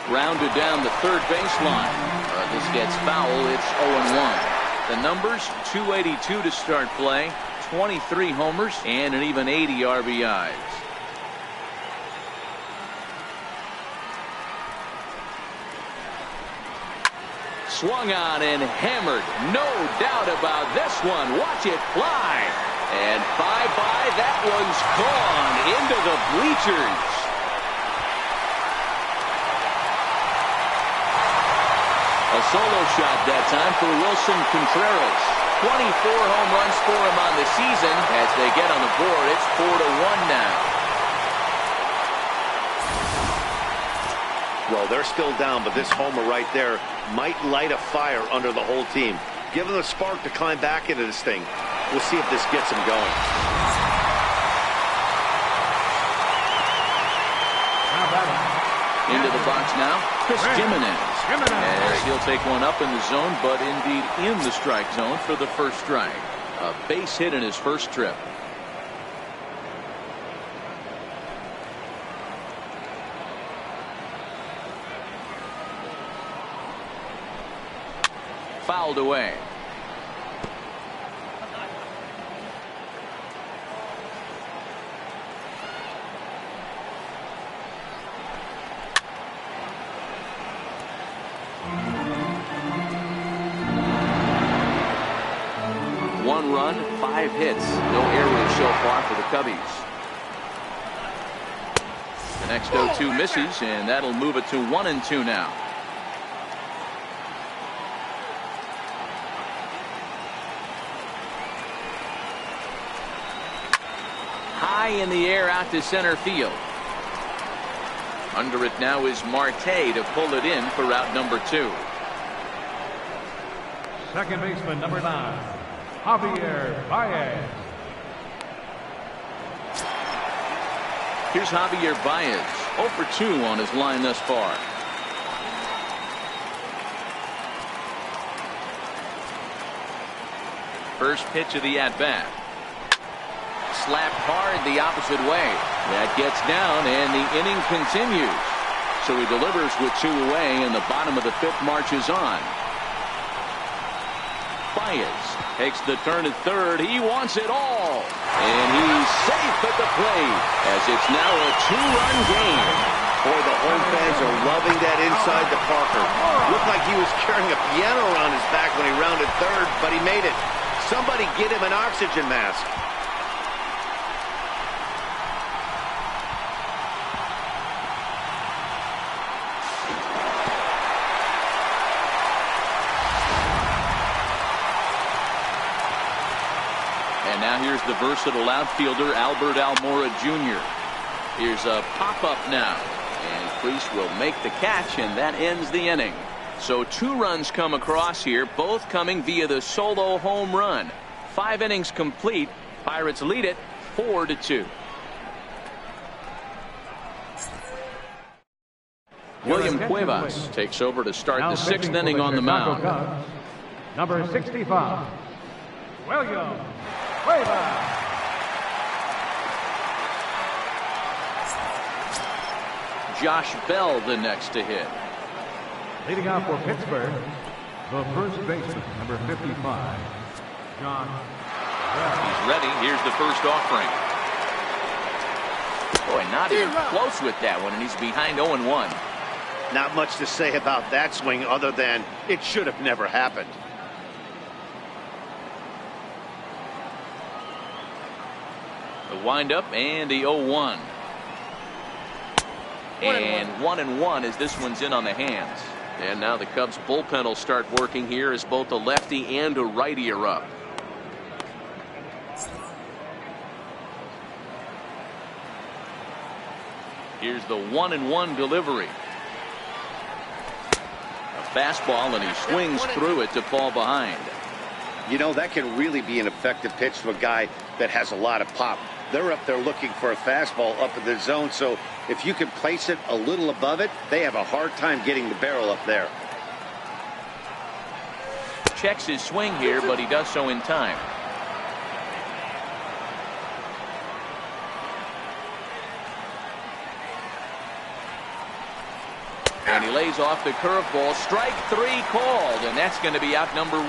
S1: Grounded down the third baseline. This gets foul. It's 0-1. The numbers: 282 to start play, 23 homers, and an even 80 RBIs. Swung on and hammered. No doubt about this one. Watch it fly. And bye-bye. That one's gone into the bleachers. A solo shot that time for Wilson Contreras. 24 home runs for him on the season. As they get on the board, it's 4-1 now.
S2: Well, they're still down, but this homer right there might light a fire under the whole team. Give them a spark to climb back into this thing. We'll see if this gets them going.
S1: Into the box now, Chris Gimenez. As he'll take one up in the zone, but indeed in the strike zone for the first strike. A base hit in his first trip. Fouled away. One run, 5 hits. No errors so far for the Cubbies. The next 0-2 misses, and that'll move it to 1-2 now. High in the air out to center field. Under it now is Marte to pull it in for route number 2.
S4: Second baseman, number 9, Javier Baez.
S1: Here's Javier Baez, 0 for 2 on his line thus far. First pitch of the at-bat. Slapped hard the opposite way. That gets down, and the inning continues. So he delivers with 2 away, and the bottom of the 5th marches on. Baez takes the turn at third. He wants it all. And he's safe at the plate, as it's now a 2-run game.
S2: Boy, the home fans are loving that inside to Parker. Looked like he was carrying a piano around his back when he rounded third, but he made it. Somebody get him an oxygen mask.
S1: And now here's the versatile outfielder Albert Almora Jr. Here's a pop-up now, and Priest will make the catch, and that ends the inning. So 2 runs come across here, both coming via the solo home run. 5 innings complete. Pirates lead it 4-2. William Cuevas takes over to start the 6th inning on the mound.
S4: Number 65, William Cuevas.
S1: Josh Bell the next to hit.
S4: Leading off for Pittsburgh, the first baseman, number 55, John Bell.
S1: He's ready. Here's the first offering. Boy, not even close with that one, and he's behind 0-1.
S2: Not much to say about that swing other than it should have never happened.
S1: The windup and the 0-1. And 1-1 as this one's in on the hands. And now the Cubs bullpen will start working here as both a lefty and a righty are up. Here's the 1-1 delivery. A fastball, and he swings through it to fall behind.
S2: You know, that can really be an effective pitch to a guy that has a lot of pop. They're up there looking for a fastball up in the zone, so if you can place it a little above it, they have a hard time getting the barrel up there.
S1: Checks his swing here, but he does so in time. And he lays off the curveball. Strike 3 called, and that's going to be out number 1.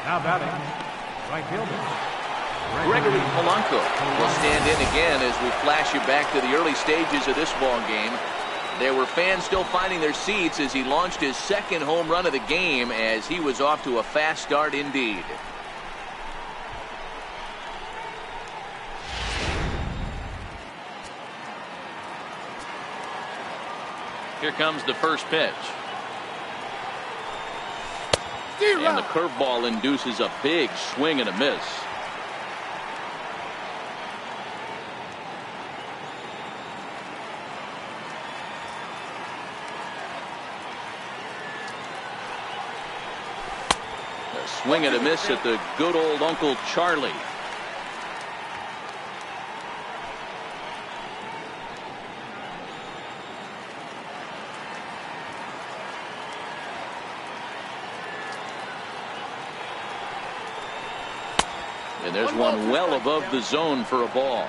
S4: Now batting, right fielder,
S1: Gregory Polanco will stand in again as we flash you back to the early stages of this ball game. There were fans still finding their seats as he launched his 2nd home run of the game, as he was off to a fast start indeed. Here comes the first pitch. And the curveball induces a big swing and a miss. A swing and a miss at the good old Uncle Charlie. And there's one well above the zone for a ball.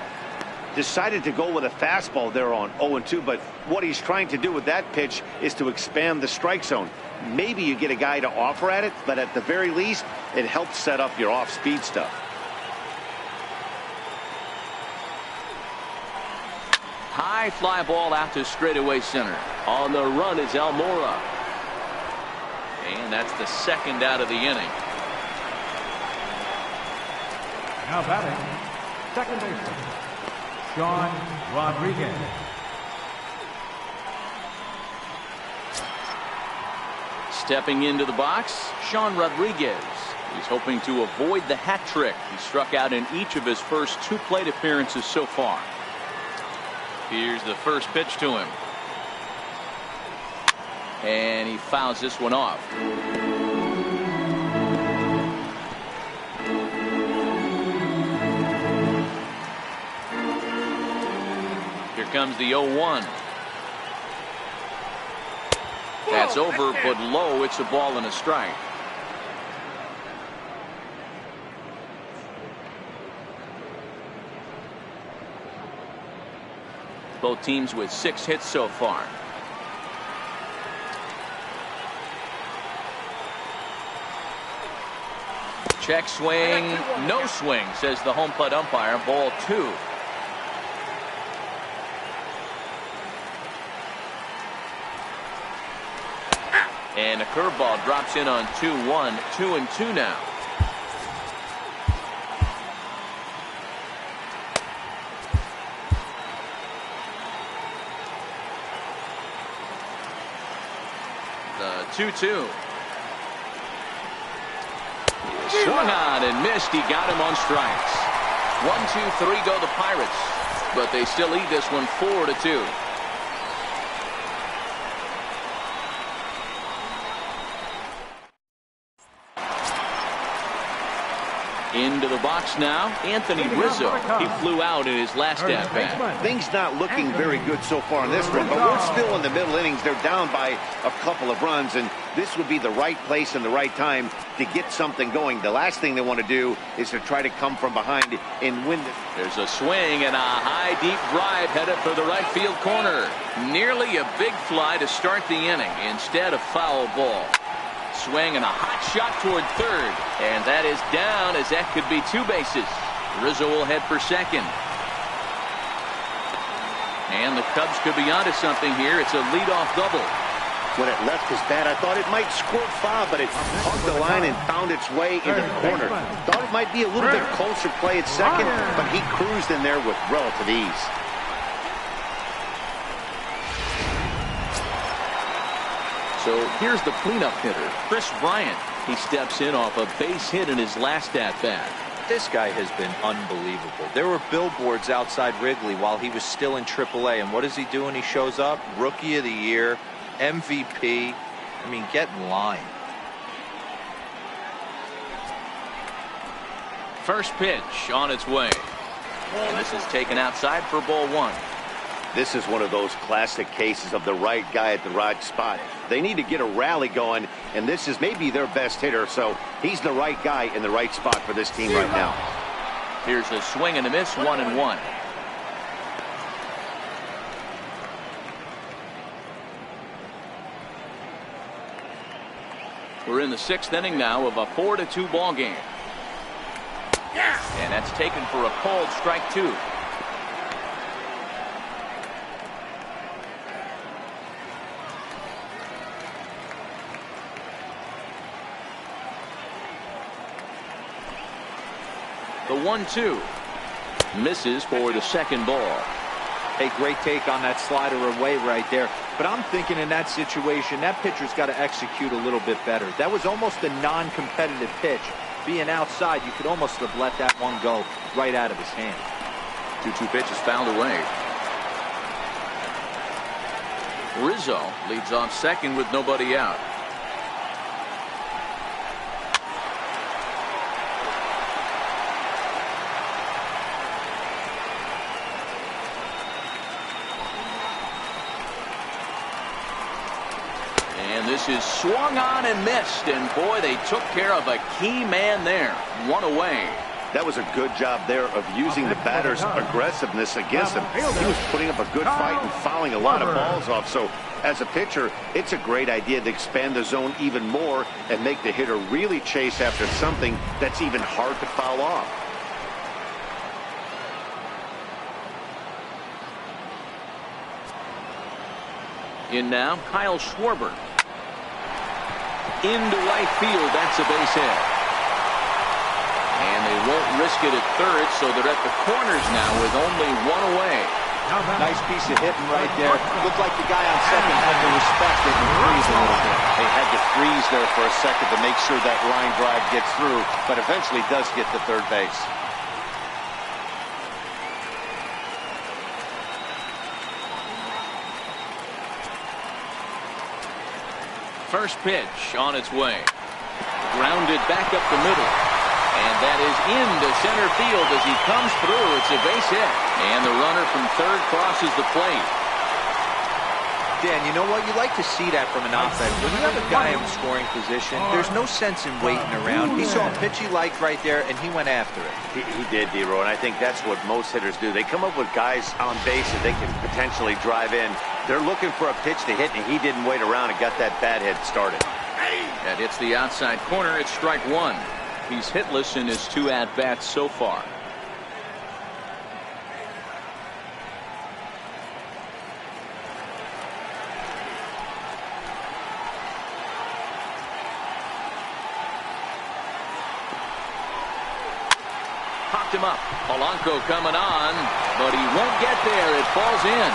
S2: Decided to go with a fastball there on 0-2, but what he's trying to do with that pitch is to expand the strike zone. Maybe you get a guy to offer at it, but at the very least, it helps set up your off-speed stuff.
S1: High fly ball out to straightaway center. On the run is Almora. And that's the second out of the inning.
S4: Now batting, second baseman, Sean Rodriguez.
S1: Stepping into the box, Sean Rodriguez. He's hoping to avoid the hat trick. He struck out in each of his first 2 plate appearances so far. Here's the first pitch to him. And he fouls this one off. Here comes the 0-1. That's over, but low. It's a ball and a strike. Both teams with 6 hits so far. Check swing, no swing, says the home plate umpire. Ball 2. And a curveball drops in on 2-1, 2-2 now. The 2-2. Swung on and missed. He got him on strikes. 1-2-3 go the Pirates, but they still lead this one 4-2. Into the box now, Anthony Rizzo. He flew out in his last at-bat.
S2: Things not looking very good so far in this one, but we're still in the middle innings. They're down by a couple of runs, and this would be the right place and the right time to get something going. The last thing they want to do is to try to come from behind and win this.
S1: There's a swing and a high, deep drive headed for the right field corner. Nearly a big fly to start the inning. Instead, a foul ball. Swing and a hot shot toward third, and that is down, as that could be 2 bases. Rizzo will head for second, and the Cubs could be onto something here. It's a leadoff double.
S2: When it left his bat, I thought it might squirt foul, but it hugged the line and found its way into the corner. Thought it might be a little bit closer play at second, but he cruised in there with relative ease.
S1: So here's the cleanup hitter, Chris Bryant. He steps in off a base hit in his last at-bat.
S3: This guy has been unbelievable. There were billboards outside Wrigley while he was still in AAA, and what is he doing? He shows up, Rookie of the Year, MVP. I mean, get in line.
S1: First pitch on its way. And this is taken outside for ball 1.
S2: This is one of those classic cases of the right guy at the right spot. They need to get a rally going, and this is maybe their best hitter, so he's the right guy in the right spot for this team right now.
S1: Here's a swing and a miss, 1-1. We're in the 6th inning now of a 4-2 ball game. And that's taken for a called strike 2. The 1-2 misses for the second ball.
S3: Hey, great take on that slider away right there. But I'm thinking in that situation, that pitcher's got to execute a little bit better. That was almost a non-competitive pitch. Being outside, you could almost have let that one go right out of his hand.
S1: 2-2 pitch is fouled away. Rizzo leads off second with nobody out. And this is swung on and missed, and boy, they took care of a key man there. One away.
S2: That was a good job there of using the batter's aggressiveness against him. He was putting up a good fight and fouling a lot of balls off. So as a pitcher, it's a great idea to expand the zone even more and make the hitter really chase after something that's even hard to foul off.
S1: In now, Kyle Schwarber. Into right field, that's a base hit. And they won't risk it at third, so they're at the corners now with only one away.
S3: Nice piece of hitting right there. Looked like the guy on second had to respect it and freeze a little bit.
S2: They had to freeze there for a second to make sure that line drive gets through, but eventually does get to third base.
S1: First pitch on its way. Grounded back up the middle. And that is into center field as he comes through. It's a base hit. And the runner from third crosses the plate.
S3: Dan, you know what? You like to see that from an offense. When you have a guy in scoring position, there's no sense in waiting around. He saw a pitch he liked right there, and he went after it.
S2: He did, D-Row, and I think that's what most hitters do. They come up with guys on base that they can potentially drive in. They're looking for a pitch to hit, and he didn't wait around and got that bat hit started.
S1: That hits the outside corner. It's strike one. He's hitless in his 2 at-bats so far. Popped him up. Polanco coming on, but he won't get there. It falls in.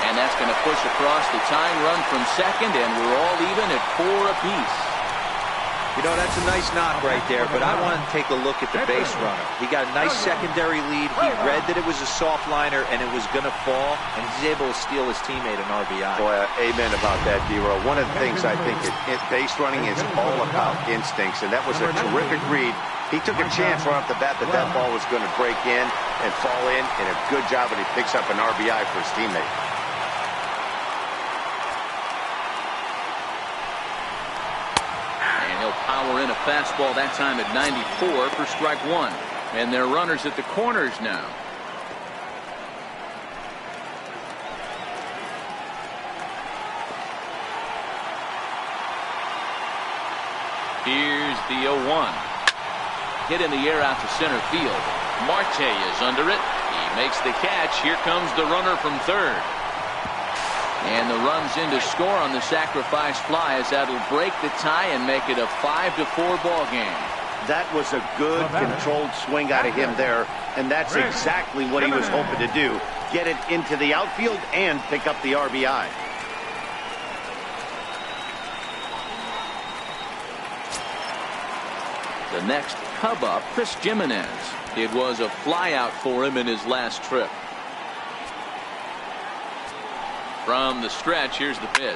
S1: And that's going to push across the tying run from second, and we're all even at 4 apiece.
S3: You know, that's a nice knock right there, but I want to take a look at the base runner. He got a nice secondary lead. He read that it was a soft liner and it was going to fall, and he's able to steal his teammate an RBI.
S2: Boy, amen about that, D-Row. One of the things I think base running is all about instincts, and that was a terrific read. He took a chance right off the bat that that ball was going to break in and fall in, and a good job when he picks up an RBI for his teammate.
S1: Power in a fastball that time at 94 for strike one. And they're runners at the corners now. Here's the 0-1. Hit in the air out to center field. Marte is under it. He makes the catch. Here comes the runner from third. And the runs in to score on the sacrifice fly as that'll break the tie and make it a 5-4 ball game.
S2: That was a good controlled swing out of him there, and that's exactly what he was hoping to do. Get it into the outfield and pick up the RBI.
S1: The next Cub up, Chris Jimenez. It was a flyout for him in his last trip. From the stretch, here's the pitch.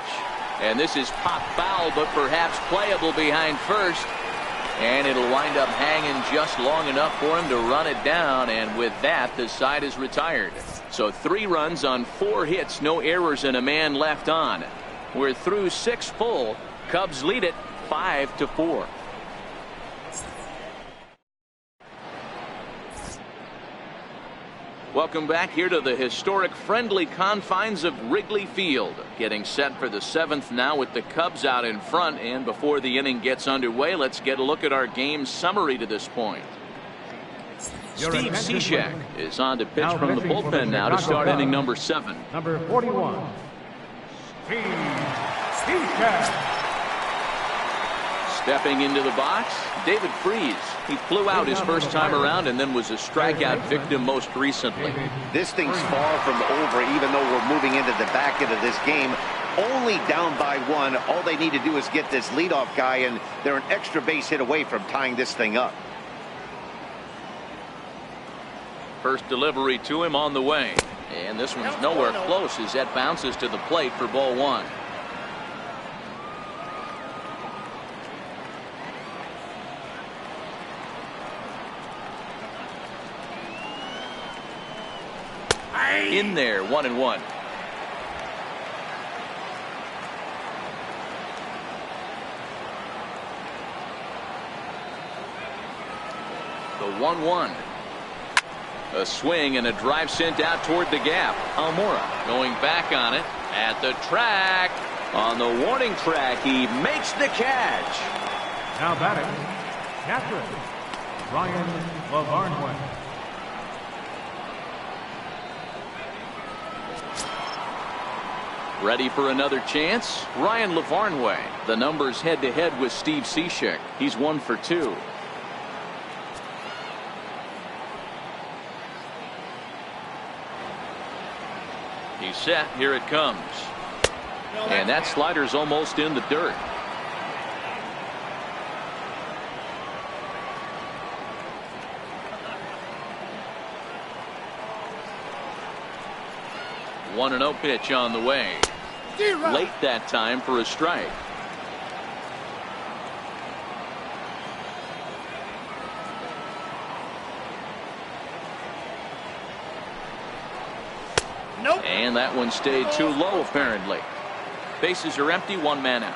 S1: And this is pop foul, but perhaps playable behind first. And it'll wind up hanging just long enough for him to run it down. And with that, the side is retired. So 3 runs on 4 hits, no errors, and a man left on. We're through 6 full. Cubs lead it 5-4. Welcome back here to the historic friendly confines of Wrigley Field. Getting set for the 7th now with the Cubs out in front. And before the inning gets underway, let's get a look at our game summary to this point. Steve Cishek is on to pitch from the bullpen now to start inning number 7.
S4: Number 41, Steve Cishek.
S1: Stepping into the box, David Freese. He flew out his first time around and then was a strikeout victim most recently.
S2: This thing's far from over, even though we're moving into the back end of this game. Only down by one. All they need to do is get this leadoff guy, and they're an extra base hit away from tying this thing up.
S1: First delivery to him on the way. And this one's nowhere close as that bounces to the plate for ball one. In there, 1-1. The 1-1. A swing and a drive sent out toward the gap. Almora going back on it at the track. On the warning track, he makes the catch.
S4: Now batting, catcher, Ryan LaVarnway.
S1: Ready for another chance? Ryan LaVarnway. The numbers head-to-head with Steve Cishek. He's 1 for 2. He's set. Here it comes. And that slider's almost in the dirt. One and 0 pitch on the way. Late that time for a strike.
S5: Nope.
S1: And that one stayed too low apparently. Bases are empty, one man out.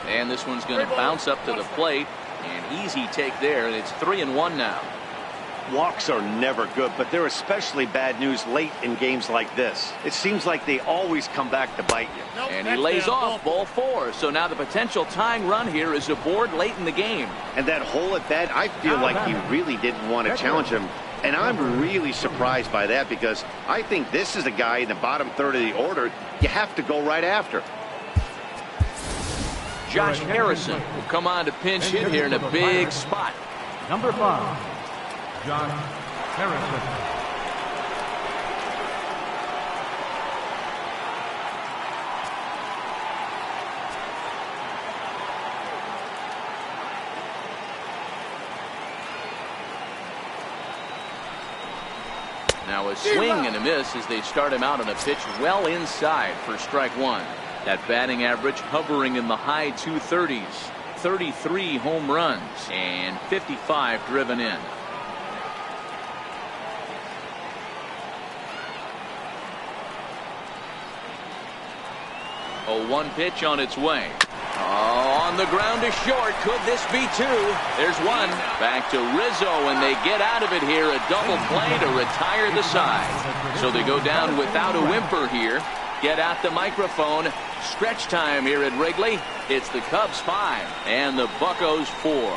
S1: And this one's going to bounce up to the plate. An easy take there, and it's 3-1 now.
S2: Walks are never good, but they're especially bad news late in games like this. It seems like they always come back to bite you.
S5: Nope,
S1: And he lays off ball 4. So now the potential tying run here is aboard late in the game.
S2: And that hole at bat, I feel like he really didn't want to challenge him. And I'm really surprised by that, because I think this is a guy in the bottom third of the order you have to go right after.
S1: Josh Harrison will come on to pinch hit here in a big spot.
S4: Number 5, Josh Harrison.
S1: Now a swing and a miss as they start him out on a pitch well inside for strike one. That batting average hovering in the high 230s. 33 home runs and 55 driven in. A 1 pitch on its way. Oh, on the ground to short. Could this be 2? There's 1. Back to Rizzo, and they get out of it here. A double play to retire the side. So they go down without a whimper here. Get out the microphone. Stretch time here at Wrigley. It's the Cubs 5 and the Buccos 4.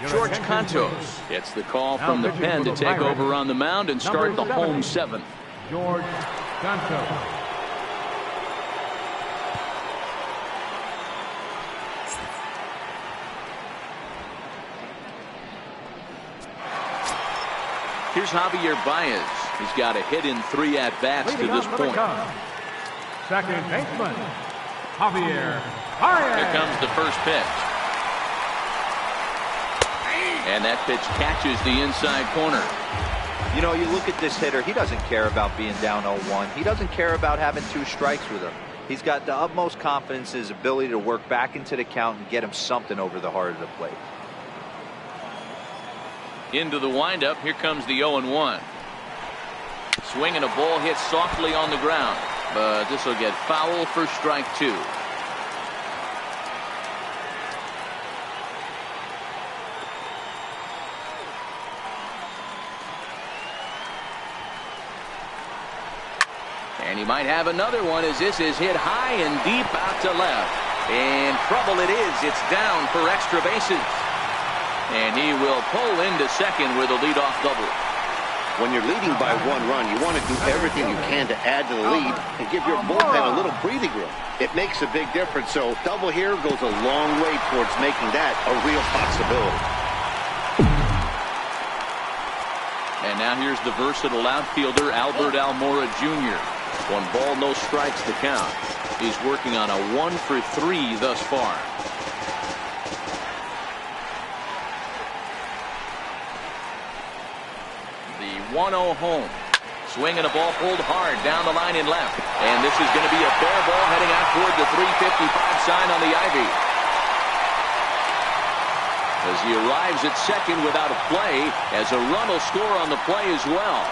S1: George Cantos gets the call from the pen to take over on the mound and start the home 7th.
S4: George Cantos.
S1: Here's Javier Baez. He's got a hit in 3 at-bats to this point.
S4: Second baseman, Javier Baez.
S1: Here comes the first pitch. And that pitch catches the inside corner.
S3: You know, you look at this hitter, he doesn't care about being down 0-1. He doesn't care about having 2 strikes with him. He's got the utmost confidence in his ability to work back into the count and get him something over the heart of the plate.
S1: Into the windup. Here comes the 0-1. Swing and a ball hit softly on the ground, but this will get foul for strike 2. And he might have another one as this is hit high and deep out to left. And trouble it is. It's down for extra bases. And he will pull into second with a leadoff double.
S2: When you're leading by 1 run, you want to do everything you can to add to the lead and give your bullpen a little breathing room. It makes a big difference, so double here goes a long way towards making that a real possibility.
S1: And now here's the versatile outfielder, Albert Almora Jr. 1 ball, no strikes to count. He's working on a 1 for 3 thus far. The 1-0 home. Swing and a ball pulled hard down the line in left. And this is going to be a fair ball heading out toward the 355 sign on the ivy. As he arrives at second without a play, as a run will score on the play as well.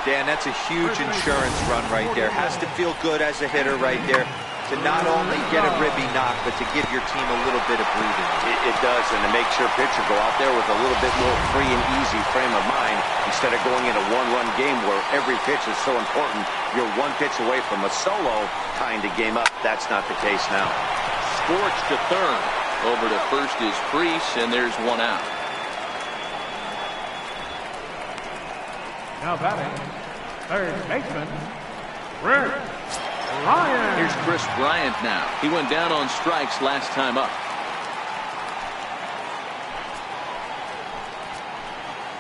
S3: Dan, that's a huge insurance run right there. Has to feel good as a hitter right there to not only get a ribby knock, but to give your team a little bit of breathing.
S2: It does, and to make sure pitcher go out there with a little bit more free and easy frame of mind instead of going in a 1-run game where every pitch is so important. You're 1 pitch away from a solo tying the game up. That's not the case now.
S1: Scorch to third. Over to first is Priest, and there's 1 out.
S4: Now batting, third baseman, Kris Bryant.
S1: Here's Kris Bryant now. He went down on strikes last time up.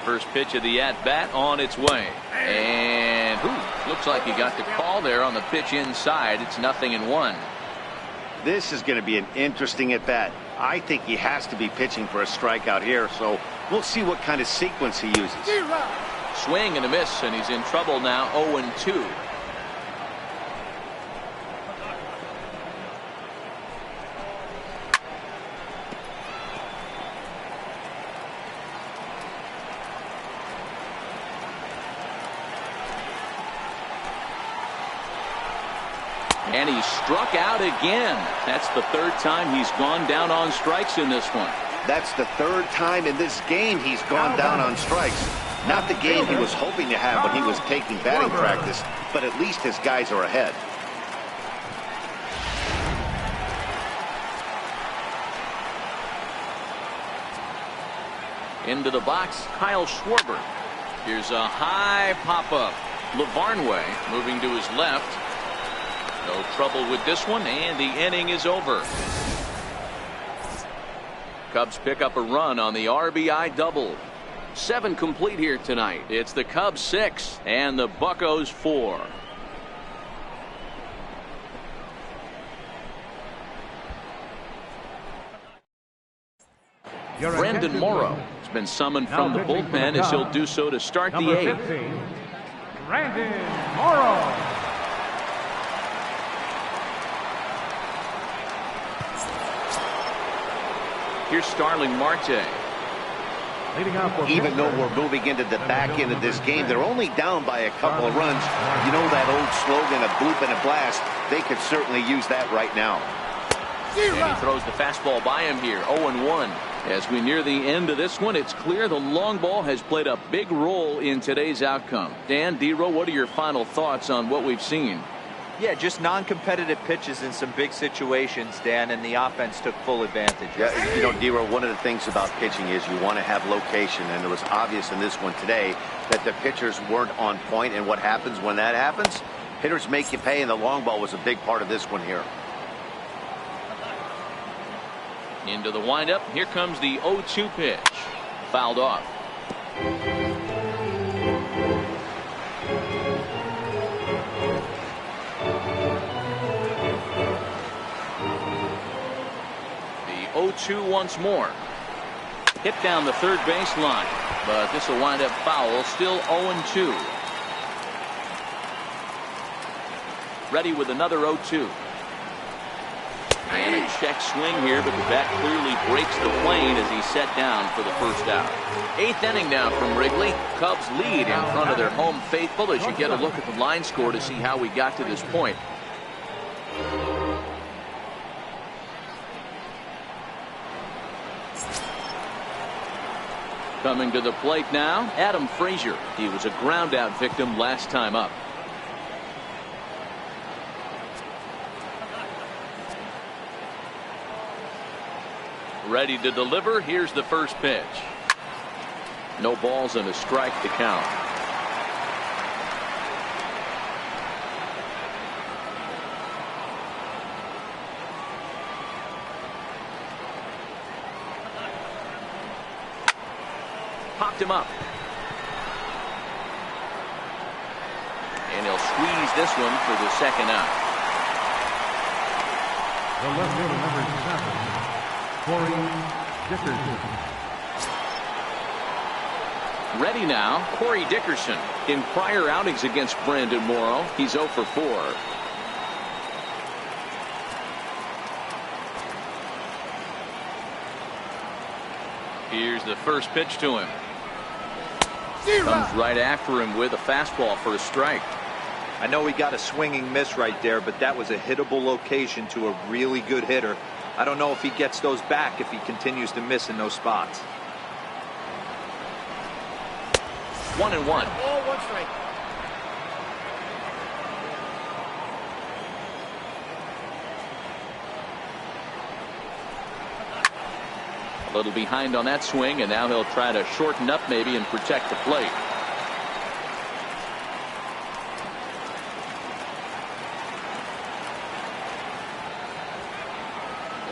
S1: First pitch of the at-bat on its way. And looks like he got the call there on the pitch inside. It's 0-1.
S2: This is going to be an interesting at-bat. I think he has to be pitching for a strikeout here, so we'll see what kind of sequence he uses.
S1: Swing and a miss, and he's in trouble now. 0-2. And he struck out again. That's the 3rd time he's gone down on strikes in this one.
S2: That's the 3rd time in this game he's gone down on strikes. Not the game he was hoping to have when he was taking batting practice, but at least his guys are ahead.
S1: Into the box, Kyle Schwarber. Here's a high pop-up. Lavarnway moving to his left. No trouble with this one, and the inning is over. Cubs pick up a run on the RBI double. 7 complete here tonight. It's the Cubs 6 and the Buccos 4. Brandon Morrow has been summoned from the bullpen as he'll do so to start the 8th.
S4: Brandon Morrow.
S2: Here's Starling Marte. Even though we're moving into the back end of this game, they're only down by a couple of runs. You know that old slogan, a bloop and a blast. They could certainly use that right now.
S1: And he throws the fastball by him here. 0-1. As we near the end of this one, it's clear the long ball has played a big role in today's outcome. Dan, D-Row, what are your final thoughts on what we've seen?
S3: Yeah, just non-competitive pitches in some big situations, Dan, and the offense took full advantage.
S2: Yeah, you know, D-Row, one of the things about pitching is you want to have location, and it was obvious in this one today that the pitchers weren't on point, and what happens when that happens? Hitters make you pay, and the long ball was a big part of this one here.
S1: Into the windup. Here comes the 0-2 pitch. Fouled off. The 0-2 once more. Hit down the third base line, but this will wind up foul. Still 0-2. Ready with another 0-2. And a check swing here, but the bat clearly breaks the plane as he's set down for the first out. 8th inning now from Wrigley. Cubs lead in front of their home faithful as you get a look at the line score to see how we got to this point. Coming to the plate now, Adam Frazier. He was a ground out victim last time up. Ready to deliver. Here's the first pitch. No balls and a strike to count. Popped him up. And he'll squeeze this one for the second out.
S4: The left fielder, number 7, Corey Dickerson.
S1: Ready now, Corey Dickerson. In prior outings against Brandon Morrow, he's 0 for 4. Here's the first pitch to him. Comes right after him with a fastball for a strike.
S3: I know he got a swinging miss right there, but that was a hittable location to a really good hitter. I don't know if he gets those back if he continues to miss in those spots.
S1: 1-1.
S5: Ball, 1 strike.
S1: A little behind on that swing, and now he'll try to shorten up maybe and protect the plate.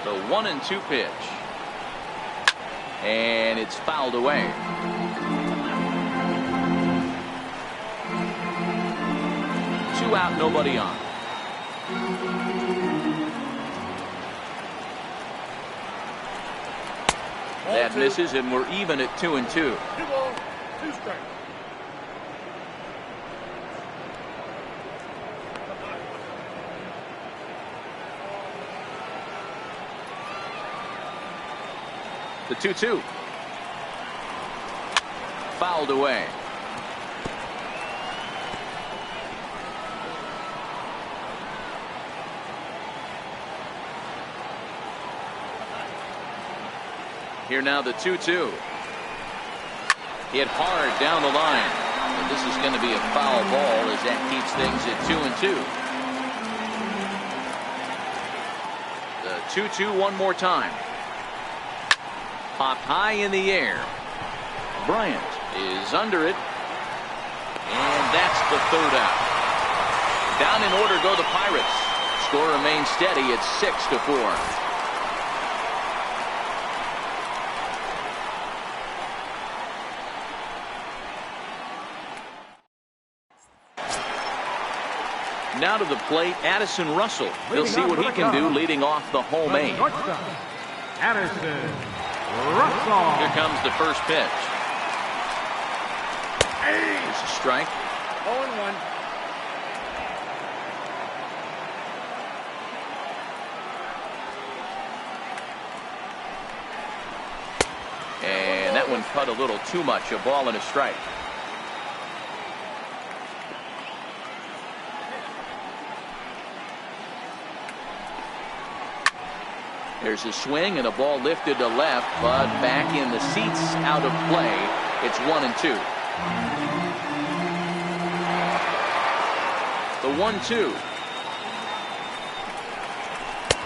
S1: The 1-2 pitch. And it's fouled away. Two out, nobody on. That misses, and we're even at 2-2.
S5: 2 balls, 2 strikes.
S1: The 2-2. Fouled away. Here now the 2-2. Hit hard down the line. And this is going to be a foul ball as that keeps things at 2-2. The 2-2 one more time. Popped high in the air. Bryant is under it. And that's the third out. Down in order go the Pirates. Score remains steady at 6-4. Now to the plate, Addison Russell. We'll see what he can do leading off the home 8.
S4: Addison Russell.
S1: Here comes the first pitch. Here's a strike.
S5: 0-1.
S1: And that one cut a little too much. A ball and a strike. There's a swing and a ball lifted to left, but back in the seats, out of play. It's 1-2. The 1-2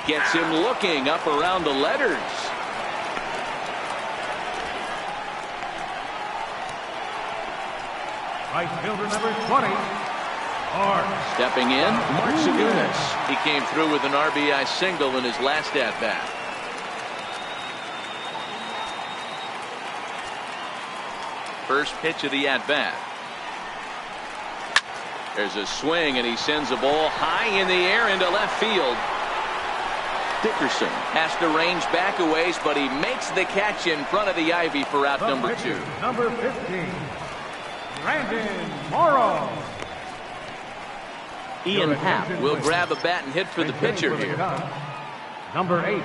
S1: gets him looking up around the letters.
S4: Right fielder number 20.
S1: Stepping in, Mark Zagunis. He came through with an RBI single in his last at-bat. First pitch of the at-bat. There's a swing, and he sends a ball high in the air into left field. Dickerson has to range back a ways, but he makes the catch in front of the ivy for out number 2.
S4: Number 15, Brandon Morrow.
S1: Ian Happ will grab a bat and hit for the pitcher here.
S4: Number 8,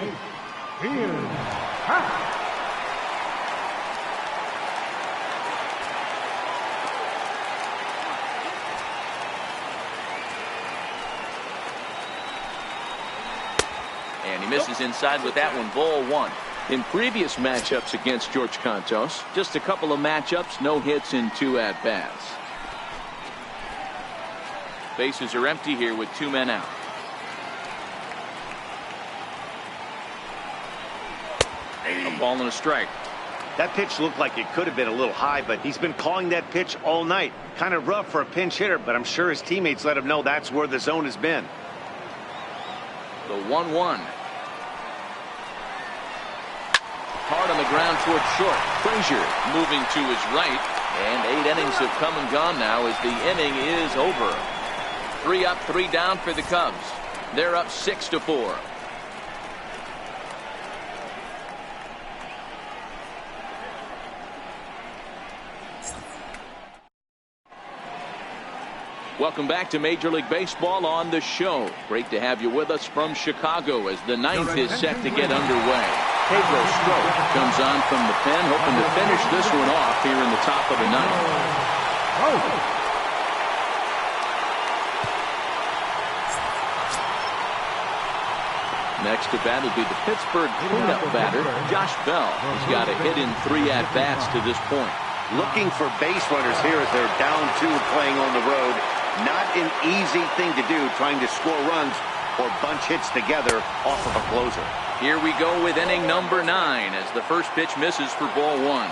S4: Ian Happ.
S1: And he misses inside with that one, ball 1. In previous matchups against George Kontos, just a couple of matchups, no hits in 2 at-bats. Bases are empty here with 2 men out. Ball and a strike.
S2: That pitch looked like it could have been a little high, but he's been calling that pitch all night. Kind of rough for a pinch hitter, but I'm sure his teammates let him know that's where the zone has been.
S1: The 1-1. Hard on the ground towards short. Frazier moving to his right. And 8 innings have come and gone now as the inning is over. 3 up, 3 down for the Cubs. They're up 6-4. Welcome back to Major League Baseball on the show. Great to have you with us from Chicago as the 9th is set to get underway. Pedro Strop comes on from the pen, hoping to finish this one off here in the top of the 9th. Next to bat will be the Pittsburgh cleanup batter, Josh Bell. He's got a hit in 3 at-bats to this point.
S2: Looking for base runners here as they're down 2 playing on the road. Not an easy thing to do, trying to score runs or bunch hits together off of a closer.
S1: Here we go with inning number 9 as the first pitch misses for ball 1.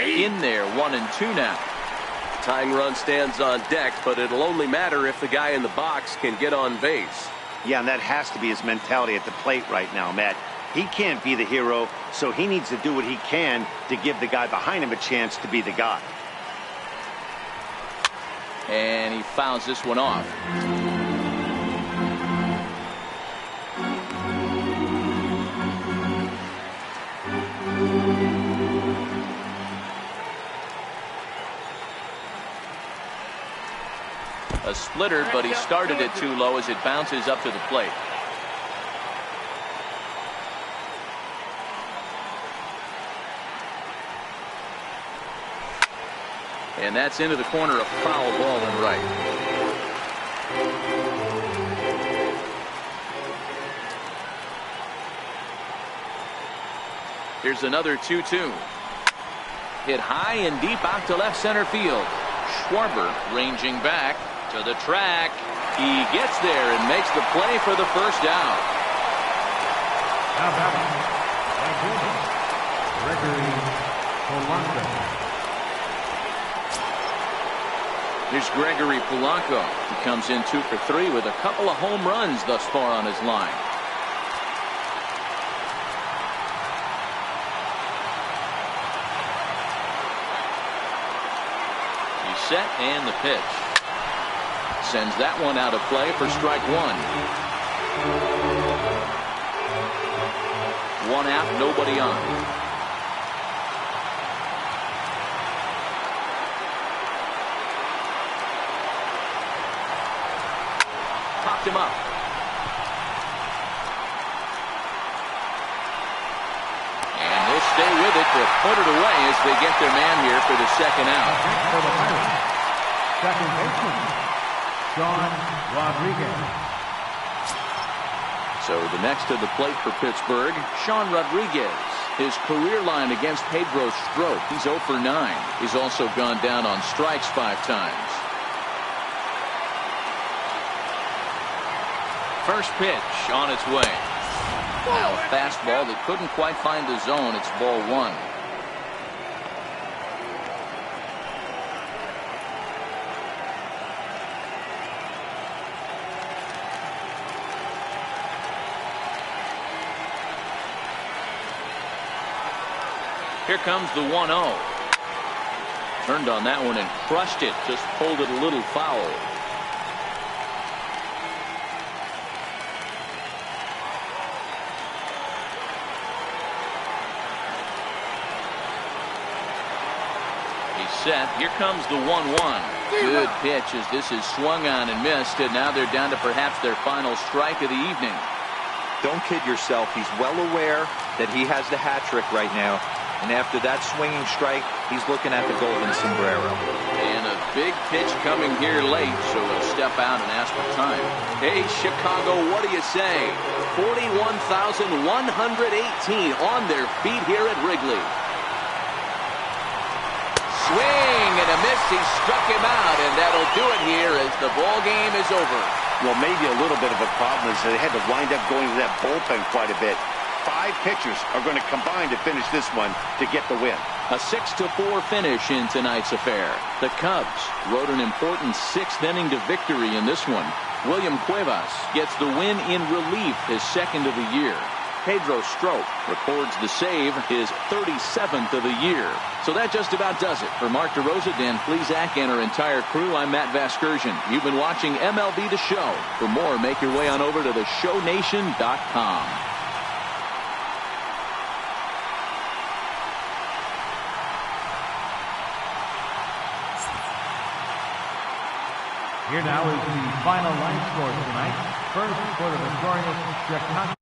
S1: In there, 1-2 now.
S6: Tying run stands on deck, but it'll only matter if the guy in the box can get on base.
S2: Yeah, and that has to be his mentality at the plate right now, Matt. He can't be the hero, so he needs to do what he can to give the guy behind him a chance to be the guy.
S1: And he fouls this one off. A splitter, but he started it too low as it bounces up to the plate. And that's into the corner, a foul ball and right. Here's another 2-2. Hit high and deep out to left center field. Schwarber ranging back to the track. He gets there and makes the play for the first out.
S4: Now batting, Gregory Polanco.
S1: Here's Gregory Polanco. He comes in 2 for 3 with a couple of home runs thus far on his line. He's set and the pitch. Sends that one out of play for strike 1. 1 out, nobody on. Popped him up. And he'll stay with it to put it away as they get their man here for the second out.
S4: For the Pirates, second baseman, Sean Rodriguez.
S1: So the next to the plate for Pittsburgh, Sean Rodriguez. His career line against Pedro Strop, he's 0 for 9. He's also gone down on strikes 5 times. First pitch on its way. Now a fastball that couldn't quite find the zone. It's ball 1. Here comes the 1-0. Turned on that one and crushed it. Just pulled it a little foul. He set. Here comes the 1-1. Good pitch as this is swung on and missed, and now they're down to perhaps their final strike of the evening.
S3: Don't kid yourself. He's well aware that he has the hat trick right now. And after that swinging strike, he's looking at the golden sombrero.
S1: And a big pitch coming here late, so he'll step out and ask for time. Hey, Chicago, what do you say? 41,118 on their feet here at Wrigley. Swing and a miss. He struck him out, and that'll do it here as the ball game is over.
S2: Well, maybe a little bit of a problem is they had to wind up going to that bullpen quite a bit. 5 pitchers are going to combine to finish this one to get the win.
S1: A 6-4 finish in tonight's affair. The Cubs rode an important 6th inning to victory in this one. William Cuevas gets the win in relief, his 2nd of the year. Pedro Strop records the save, his 37th of the year. So that just about does it. For Mark DeRosa, Dan Plesac, and our entire crew, I'm Matt Vasgersian. You've been watching MLB The Show. For more, make your way on over to theshownation.com.
S4: Here now is the final line score tonight. First for the victorious Chicago.